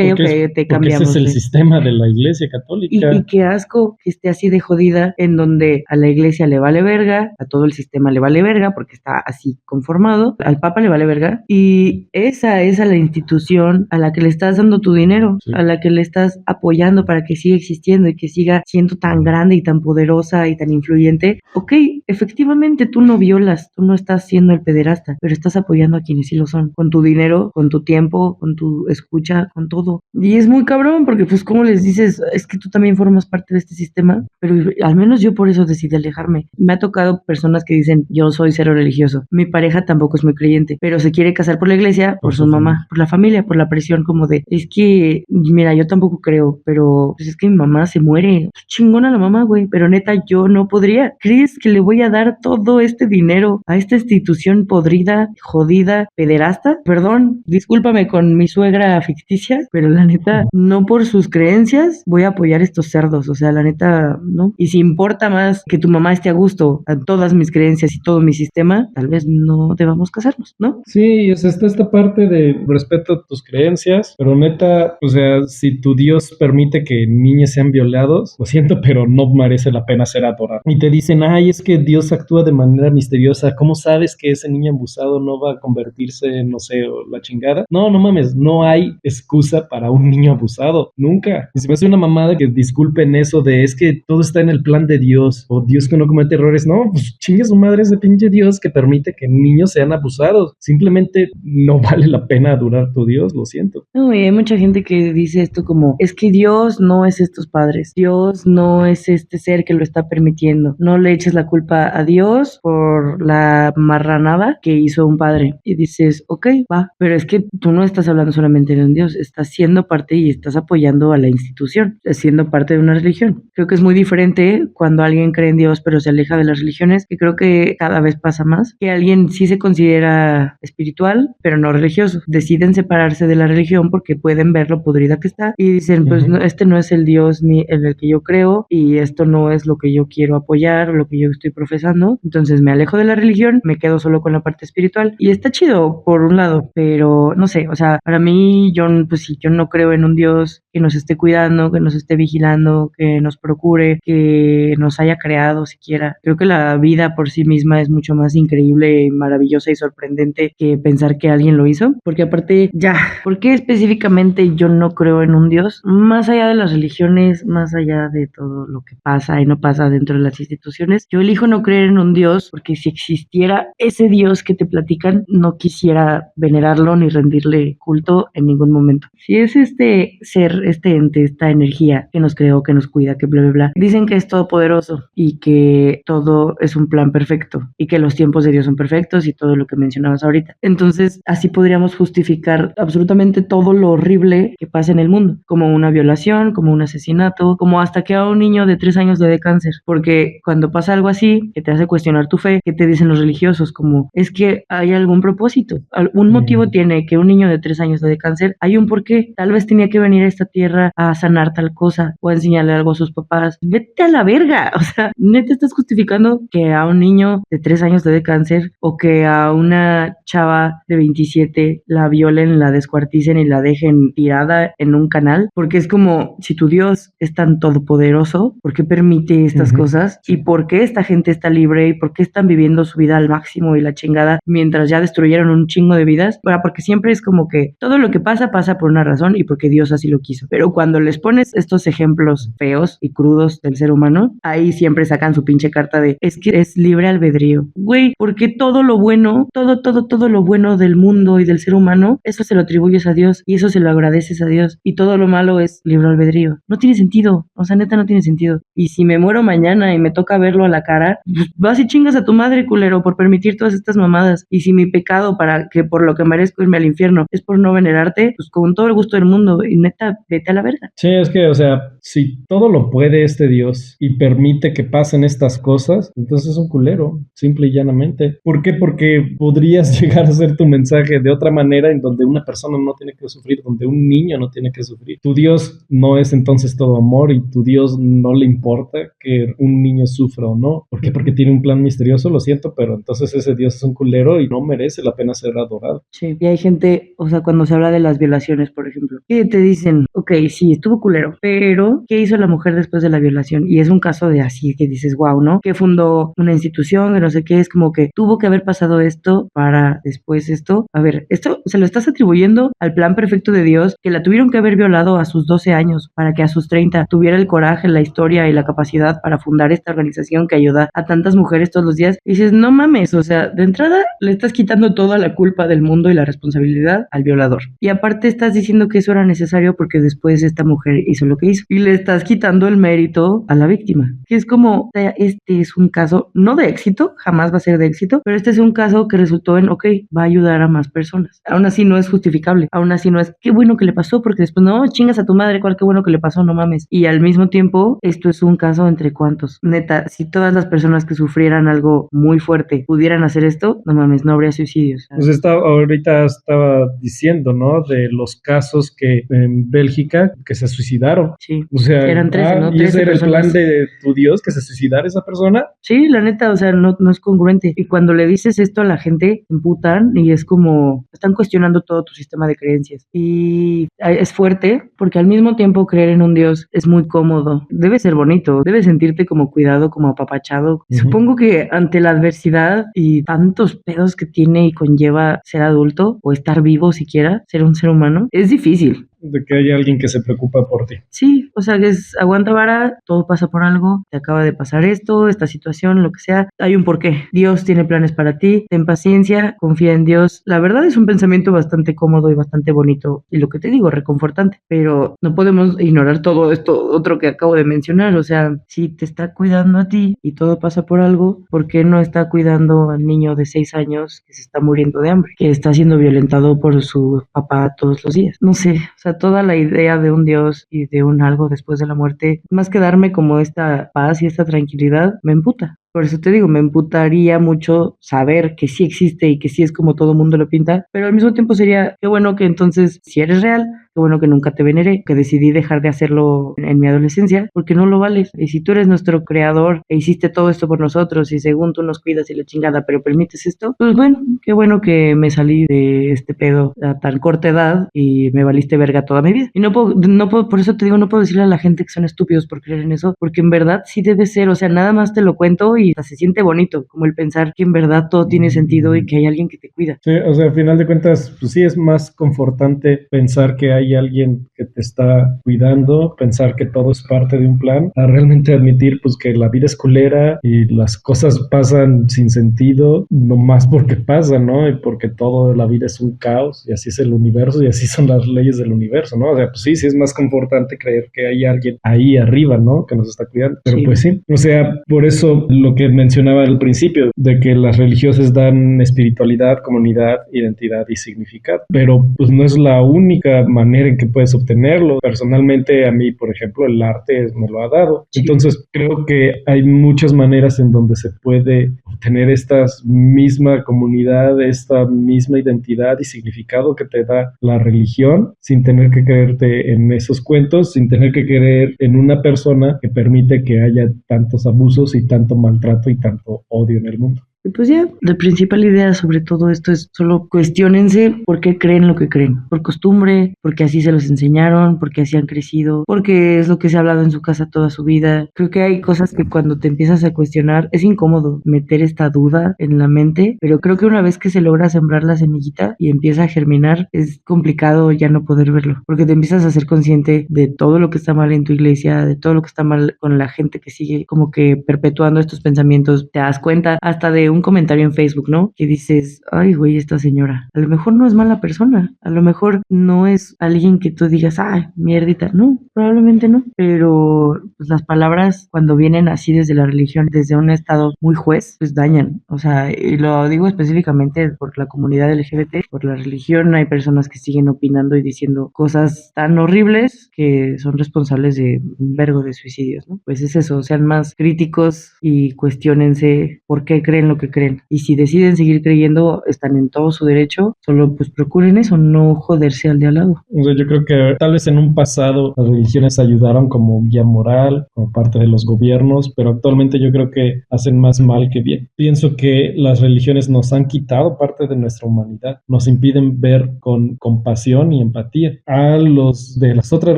te cambiamos? Ese es el sistema de la iglesia católica. Y qué asco que esté así de jodida, en donde a la iglesia le vale verga, a todo el sistema le vale verga, porque está así conformado, al Papa le vale verga, y esa es a la institución a la que le estás dando tu dinero, sí, a la que le estás apoyando para que siga existiendo y que siga siendo tan grande y tan poderosa y tan influyente. Ok, efectivamente tú no violas, tú no estás siendo el pederasta, pero estás apoyando a quienes sí lo son, con tu dinero, con tu tiempo, con tu escucha, con todo. Y es muy cabrón, porque pues como les dices, es que tú también formas parte de este sistema, pero al menos yo por eso decidí alejarme. Me ha tocado personas que dicen, yo soy cero religioso, mi pareja tampoco es muy creyente, pero se quiere casar por la iglesia, por su mamá, por la familia, por la presión como de, es que, mira, yo tampoco creo, pero pues es que mi mamá se muere, chingona la mamá, güey, pero neta yo no podría. ¿Crees que le voy a dar todo este dinero a esta institución podrida, jodida, pederasta? Perdón, discúlpame con mi suegra ficticia, pero la neta, no por sus creencias voy a apoyar estos cerdos, o sea, la neta, no. Y si importa más que tu mamá esté a gusto a todas mis creencias y todo mi sistema, tal vez no debamos casarnos, ¿no? Sí, o sea, está esta parte de respeto a tus creencias, pero neta, o sea, si tu Dios permite que niños sean violados, lo siento, pero no merece la pena ser adorado. Y te dicen, ay, es que Dios actúa de manera misteriosa, ¿cómo sabes que ese niño abusado no va a convertirse en, no sé, la chingada? No mames, no hay excusa para un niño abusado, nunca. Y se me hace una mamada que disculpen eso de es que todo está en el plan de Dios, o Dios que no comete errores. No, pues chingue su madre ese pinche Dios que permite que niños sean abusados. Simplemente no vale la pena adorar a tu Dios, lo siento. No, y hay mucha gente que dice esto como, es que Dios no es estos padres, Dios no es este ser que lo está permitiendo, no le eches la culpa a Dios por la marranada que hizo un padre. Y dices, ok, va, pero es que tú no estás hablando solamente de un Dios, estás siendo parte y estás apoyando a la institución, estás siendo parte de una religión. Creo que es muy diferente cuando alguien cree en Dios pero se aleja de las religiones, que creo que cada vez pasa más, que alguien sí se considera espiritual pero no religioso, deciden separarse de la religión porque pueden ver lo podrida que está y dicen, pues no, este no es el Dios ni el que yo creo y esto no es lo que yo quiero apoyar o lo que yo estoy profesando, entonces me alejo de la religión, me quedo solo con la parte espiritual y está chido por un lado, pero no sé, o sea, para mí yo, pues sí, yo no creo en un Dios que nos esté cuidando, que nos esté vigilando, que nos procure, que nos haya creado siquiera. Creo que la vida por sí misma es mucho más increíble, maravillosa y sorprendente que pensar que alguien lo hizo, porque aparte, ya, ¿por qué específicamente yo no creo en un Dios? Más allá de las religiones, más allá de todo lo que pasa y no pasa dentro de las instituciones, yo elijo no creer en un Dios porque si existiera ese Dios que te platican, no quisiera venerarlo ni rendirle culto en ningún momento. Si es este ser, este ente, esta energía que nos creó, que nos cuida, que bla, bla, bla, dicen que es todopoderoso y que todo es un plan perfecto y que los tiempos de Dios son perfectos y todo lo que mencionabas ahorita. Entonces, así podríamos justificar absolutamente todo lo horrible que pasa en el mundo, como una violación, como un asesinato, como hasta que a un niño de 3 años le dé cáncer, porque cuando pasa algo así, que te hace cuestionar tu fe, ¿qué te dicen los religiosos? Como, es que hay algún propósito, algún motivo tiene que un niño de 3 años le dé cáncer, hay un porqué, tal vez tenía que venir a esta tierra a sanar tal cosa, o a enseñarle algo a sus papás, vete a la verga, o sea, neta estás justificando que a un niño de 3 años le dé cáncer, o que a una chava de 27 la violen, la descuarticen y la dejen tirada en un canal, porque es como, si tu Dios es tan todopoderoso, ¿por qué permite estas cosas? ¿Y por qué esta gente está libre? ¿Y por qué están viviendo su vida al máximo y la chingada mientras ya destruyeron un chingo de vidas? Bueno, porque siempre es como que todo lo que pasa, pasa por una razón y porque Dios así lo quiso. Pero cuando les pones estos ejemplos feos y crudos del ser humano, ahí siempre sacan su pinche carta de, es que es libre albedrío. Güey, porque todo lo bueno, todo lo bueno del mundo y del ser humano, eso se lo atribuyes a Dios y eso se lo agradeces a Dios. Y todo lo malo es libre albedrío. No tiene sentido. O sea, neta, no tiene sentido. Y si me muero mañana y me toca verlo a la cara, pues vas y chingas a tu madre, culero, por permitir todas estas mamadas. Y si mi pecado para que por lo que merezco irme al infierno es por no venerarte, pues con todo el gusto del mundo. Y neta, vete a la verga. Sí, es que, o sea, si todo lo puede este Dios y permite que pasen estas cosas, entonces es un culero, simple y llanamente. ¿Por qué? Porque podrías llegar a ser tu mensaje de otra manera en donde una persona no tiene que sufrir, donde un niño no tiene que sufrir. Tu Dios no es entonces todo amor y tu Dios no le importa que un niño sufra o no. ¿Por qué? Porque tiene un plan misterioso, lo siento, pero entonces ese Dios es un culero y no merece la pena ser adorado. Sí, y hay gente, o sea, cuando se habla de las violaciones, por ejemplo, que te dicen, ok, sí, estuvo culero, pero ¿qué hizo la mujer después de la violación? Y es un caso de así que dices, wow, ¿no? Que fundó una institución, que no sé qué, es como que tuvo que haber pasado esto para después esto. A ver, esto se lo estás atribuyendo al plan perfecto de Dios, que la tuvieron que haber violado a sus 12 años para que a sus 30 tuviera el coraje, la historia y la capacidad para fundar esta organización que ayuda a tantas mujeres todos los días. Y dices, no mames, o sea, de entrada le estás quitando toda la culpa del mundo y la responsabilidad al violador. Y aparte estás diciendo que eso era necesario porque después esta mujer hizo lo que hizo. Y le estás quitando el mérito a la víctima. Que es como, este es un caso, no de éxito, jamás va a ser de éxito, pero este es un caso que resultó en, ok, va a ayudar a más personas. Aún así no es justificable. Aún así no es, qué bueno que le pasó, porque después, no, chingas a tu madre, cuál qué bueno que le pasó, no mames. Y al mismo tiempo, esto es un caso entre cuantos. Neta, si todas las personas que sufrieran algo muy fuerte pudieran hacer esto, no mames, no habría suicidios. Pues ahorita estaba diciendo, ¿no? De los casos que en Bélgica que se suicidaron. Sí, O sea, eran 13, ¿no? ¿y ese 13 era el plan personas. de tu Dios, que se suicidara esa persona? Sí, la neta, o sea, no es congruente. Y cuando le dices esto a la gente, se emputan y es como, están cuestionando todo tu sistema de creencias. Y es fuerte porque al mismo tiempo creer en un Dios es muy cómodo. Debe ser bonito, debes sentirte como cuidado, como apapachado. Supongo que ante la adversidad y tantos pedos que tiene y conlleva ser adulto o estar vivo siquiera, ser un ser humano, es difícil. de que hay alguien que se preocupa por ti. Sí, o sea, que es aguanta vara, todo pasa por algo, te acaba de pasar esto, esta situación, lo que sea, hay un porqué. Dios tiene planes para ti, ten paciencia, confía en Dios. La verdad es un pensamiento bastante cómodo y bastante bonito y lo que te digo, reconfortante, pero no podemos ignorar todo esto otro que acabo de mencionar, o sea, si te está cuidando a ti y todo pasa por algo, ¿por qué no está cuidando al niño de 6 años que se está muriendo de hambre, que está siendo violentado por su papá todos los días? No sé, o sea, toda la idea de un Dios y de un algo después de la muerte, más que darme como esta paz y esta tranquilidad, me emputa. Por eso te digo, me emputaría mucho saber que sí existe y que sí es como todo mundo lo pinta, pero al mismo tiempo sería, qué bueno que entonces, si eres real, qué bueno que nunca te veneré, que decidí dejar de hacerlo en mi adolescencia, porque no lo vales. Y si tú eres nuestro creador e hiciste todo esto por nosotros y según tú nos cuidas y la chingada, pero permites esto, pues bueno, qué bueno que me salí de este pedo a tan corta edad y me valiste verga toda mi vida. Y no puedo, por eso te digo, no puedo decirle a la gente que son estúpidos por creer en eso, porque en verdad sí debe ser, o sea, nada más te lo cuento y se siente bonito, como el pensar que en verdad todo tiene sentido y que hay alguien que te cuida. Sí, o sea, al final de cuentas, pues sí es más confortante pensar que hay alguien que te está cuidando, pensar que todo es parte de un plan, a realmente admitir pues que la vida es culera y las cosas pasan sin sentido, nomás porque pasan, ¿no? Y porque toda la vida es un caos y así es el universo y así son las leyes del universo, ¿no? O sea, pues sí, sí es más confortante creer que hay alguien ahí arriba, ¿no? Que nos está cuidando. Pero Sí. pues sí, o sea, por eso lo que mencionaba al principio, de que las religiosas dan espiritualidad, comunidad, identidad y significado. Pero pues no es la única manera en que puedes obtenerlo. Personalmente a mí, por ejemplo, el arte me lo ha dado. Sí. Entonces creo que hay muchas maneras en donde se puede obtener esta misma comunidad, esta misma identidad y significado que te da la religión sin tener que creerte en esos cuentos, sin tener que creer en una persona que permite que haya tantos abusos y tanto maltrato y tanto odio en el mundo. Y pues ya, la principal idea sobre todo esto es solo cuestiónense por qué creen lo que creen. Por costumbre, porque así se los enseñaron, porque así han crecido, porque es lo que se ha hablado en su casa toda su vida. Creo que hay cosas que cuando te empiezas a cuestionar es incómodo meter esta duda en la mente, pero creo que una vez que se logra sembrar la semillita y empieza a germinar, es complicado ya no poder verlo, porque te empiezas a ser consciente de todo lo que está mal en tu iglesia, de todo lo que está mal con la gente que sigue como que perpetuando estos pensamientos. Te das cuenta hasta de un comentario en Facebook, ¿no? Que dices, ay, güey, esta señora, a lo mejor no es mala persona, a lo mejor no es alguien que tú digas, ay, mierdita, no, probablemente no, pero pues, las palabras cuando vienen así desde la religión, desde un estado muy juez, pues dañan, o sea, y lo digo específicamente por la comunidad LGBT, por la religión hay personas que siguen opinando y diciendo cosas tan horribles que son responsables de un vergo de suicidios, ¿no? Pues es eso, sean más críticos y cuestiónense por qué creen lo que creen. Y si deciden seguir creyendo, están en todo su derecho, solo pues procuren eso, no joderse al de al lado. O sea, yo creo que tal vez en un pasado las religiones ayudaron como guía moral, como parte de los gobiernos, pero actualmente yo creo que hacen más mal que bien. Pienso que las religiones nos han quitado parte de nuestra humanidad, nos impiden ver con compasión y empatía a los de las otras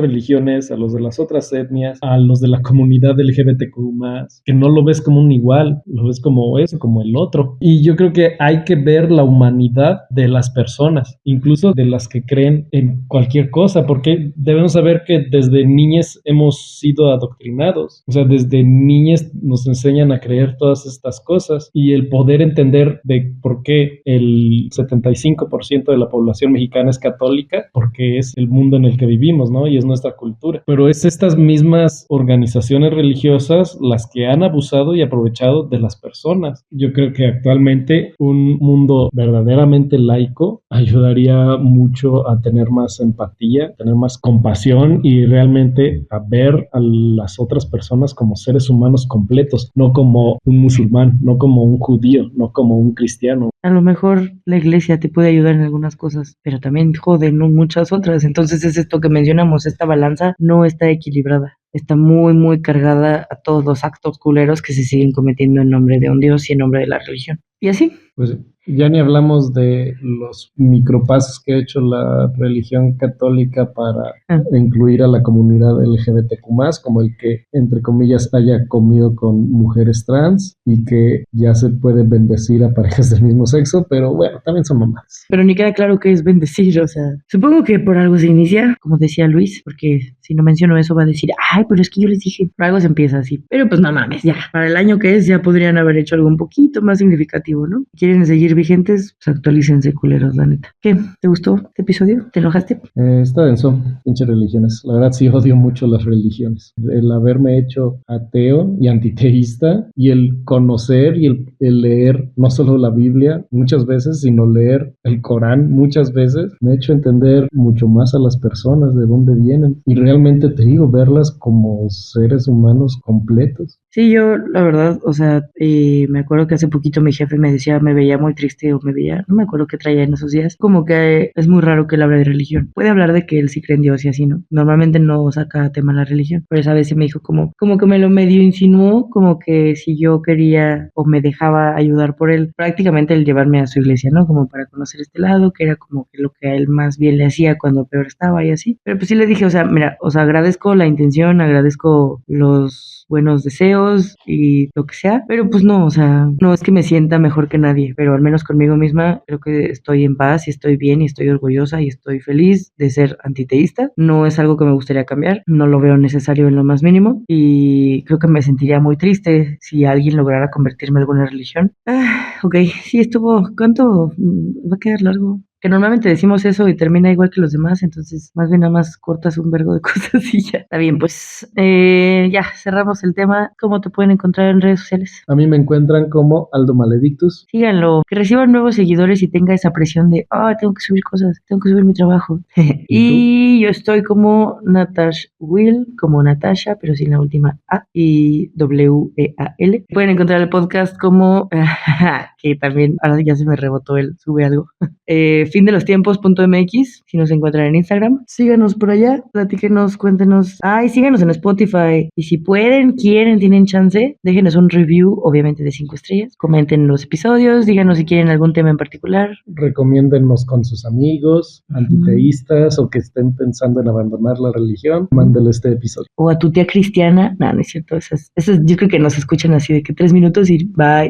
religiones, a los de las otras etnias, a los de la comunidad LGBTQ+, que no lo ves como un igual, lo ves como eso, como el otro. Y yo creo que hay que ver la humanidad de las personas, incluso de las que creen en cualquier cosa, porque debemos saber que desde niñez hemos sido adoctrinados, o sea, desde niñez nos enseñan a creer todas estas cosas y el poder entender de por qué el 75% de la población mexicana es católica, porque es el mundo en el que vivimos, ¿no? Y es nuestra cultura. Pero es estas mismas organizaciones religiosas las que han abusado y aprovechado de las personas. Yo creo que actualmente un mundo verdaderamente laico ayudaría mucho a tener más empatía, tener más compasión y realmente a ver a las otras personas como seres humanos completos, no como un musulmán, no como un judío, no como un cristiano. A lo mejor la iglesia te puede ayudar en algunas cosas, pero también joden muchas otras. Entonces es esto que mencionamos, esta balanza no está equilibrada. Está muy, muy cargada a todos los actos culeros que se siguen cometiendo en nombre de un Dios y en nombre de la religión. Y así. Pues ya ni hablamos de los micropasos que ha hecho la religión católica para incluir a la comunidad LGBTQ+, como el que, entre comillas, haya comido con mujeres trans y que ya se puede bendecir a parejas del mismo sexo, pero bueno, también son mamás. Pero ni queda claro qué es bendecir, o sea, supongo que por algo se inicia, como decía Luis, porque si no menciono eso va a decir, ay, pero es que yo les dije, por algo se empieza así. Pero pues no mames, ya, para el año que es ya podrían haber hecho algo un poquito más significativo, ¿no? ¿Quieren seguir vigentes? Pues actualícense, culeros, la neta. ¿Qué? ¿Te gustó este episodio? ¿Te enojaste? Está denso, pinche religiones. La verdad sí odio mucho las religiones. El haberme hecho ateo y antiteísta y el conocer y el leer no solo la Biblia muchas veces, sino leer el Corán muchas veces, me ha hecho entender mucho más a las personas de dónde vienen y realmente te digo, verlas como seres humanos completos. Sí, yo, la verdad, o sea, me acuerdo que hace poquito mi jefe me decía, me veía muy triste o me veía, no me acuerdo qué traía en esos días, como que es muy raro que él hable de religión. Puede hablar de que él sí cree en Dios y así, ¿no? Normalmente no saca a tema la religión, pero esa vez sí me dijo como que me lo medio insinuó, como que si yo quería o me dejaba ayudar por él, prácticamente el llevarme a su iglesia, ¿no? Como para conocer este lado, que era como que lo que a él más bien le hacía cuando peor estaba y así. Pero pues sí le dije, o sea, mira, o sea, agradezco la intención, agradezco los buenos deseos y lo que sea, pero pues no, o sea, no es que me sienta mejor que nadie, pero al menos conmigo misma creo que estoy en paz y estoy bien y estoy orgullosa y estoy feliz de ser antiteísta. No es algo que me gustaría cambiar, no lo veo necesario en lo más mínimo y creo que me sentiría muy triste si alguien lograra convertirme en alguna religión. Ok, sí estuvo, ¿cuánto? Va a quedar largo. Que normalmente decimos eso y termina igual que los demás, entonces más bien nada más cortas un vergo de cosas y ya. Está bien, pues ya cerramos el tema. ¿Cómo te pueden encontrar en redes sociales? A mí me encuentran como Aldo Maledictus. Síganlo, que reciban nuevos seguidores y tenga esa presión de, tengo que subir cosas, tengo que subir mi trabajo. Y yo estoy como Natash Will, como Natasha, pero sin la última A y W-E-A-L. Pueden encontrar el podcast como, que también, ahora ya se me rebotó el sube algo. Findelostiempos.mx, si nos encuentran en Instagram. Síganos por allá, platíquenos, cuéntenos. Y síganos en Spotify. Y si pueden, quieren, tienen chance, déjenos un review, obviamente de 5 estrellas. Comenten los episodios, díganos si quieren algún tema en particular. Recomiéndennos con sus amigos, antiteístas o que estén pensando en abandonar la religión. Mándele este episodio. O a tu tía cristiana. No, no es cierto. Esas yo creo que nos escuchan así de que 3 minutos y bye.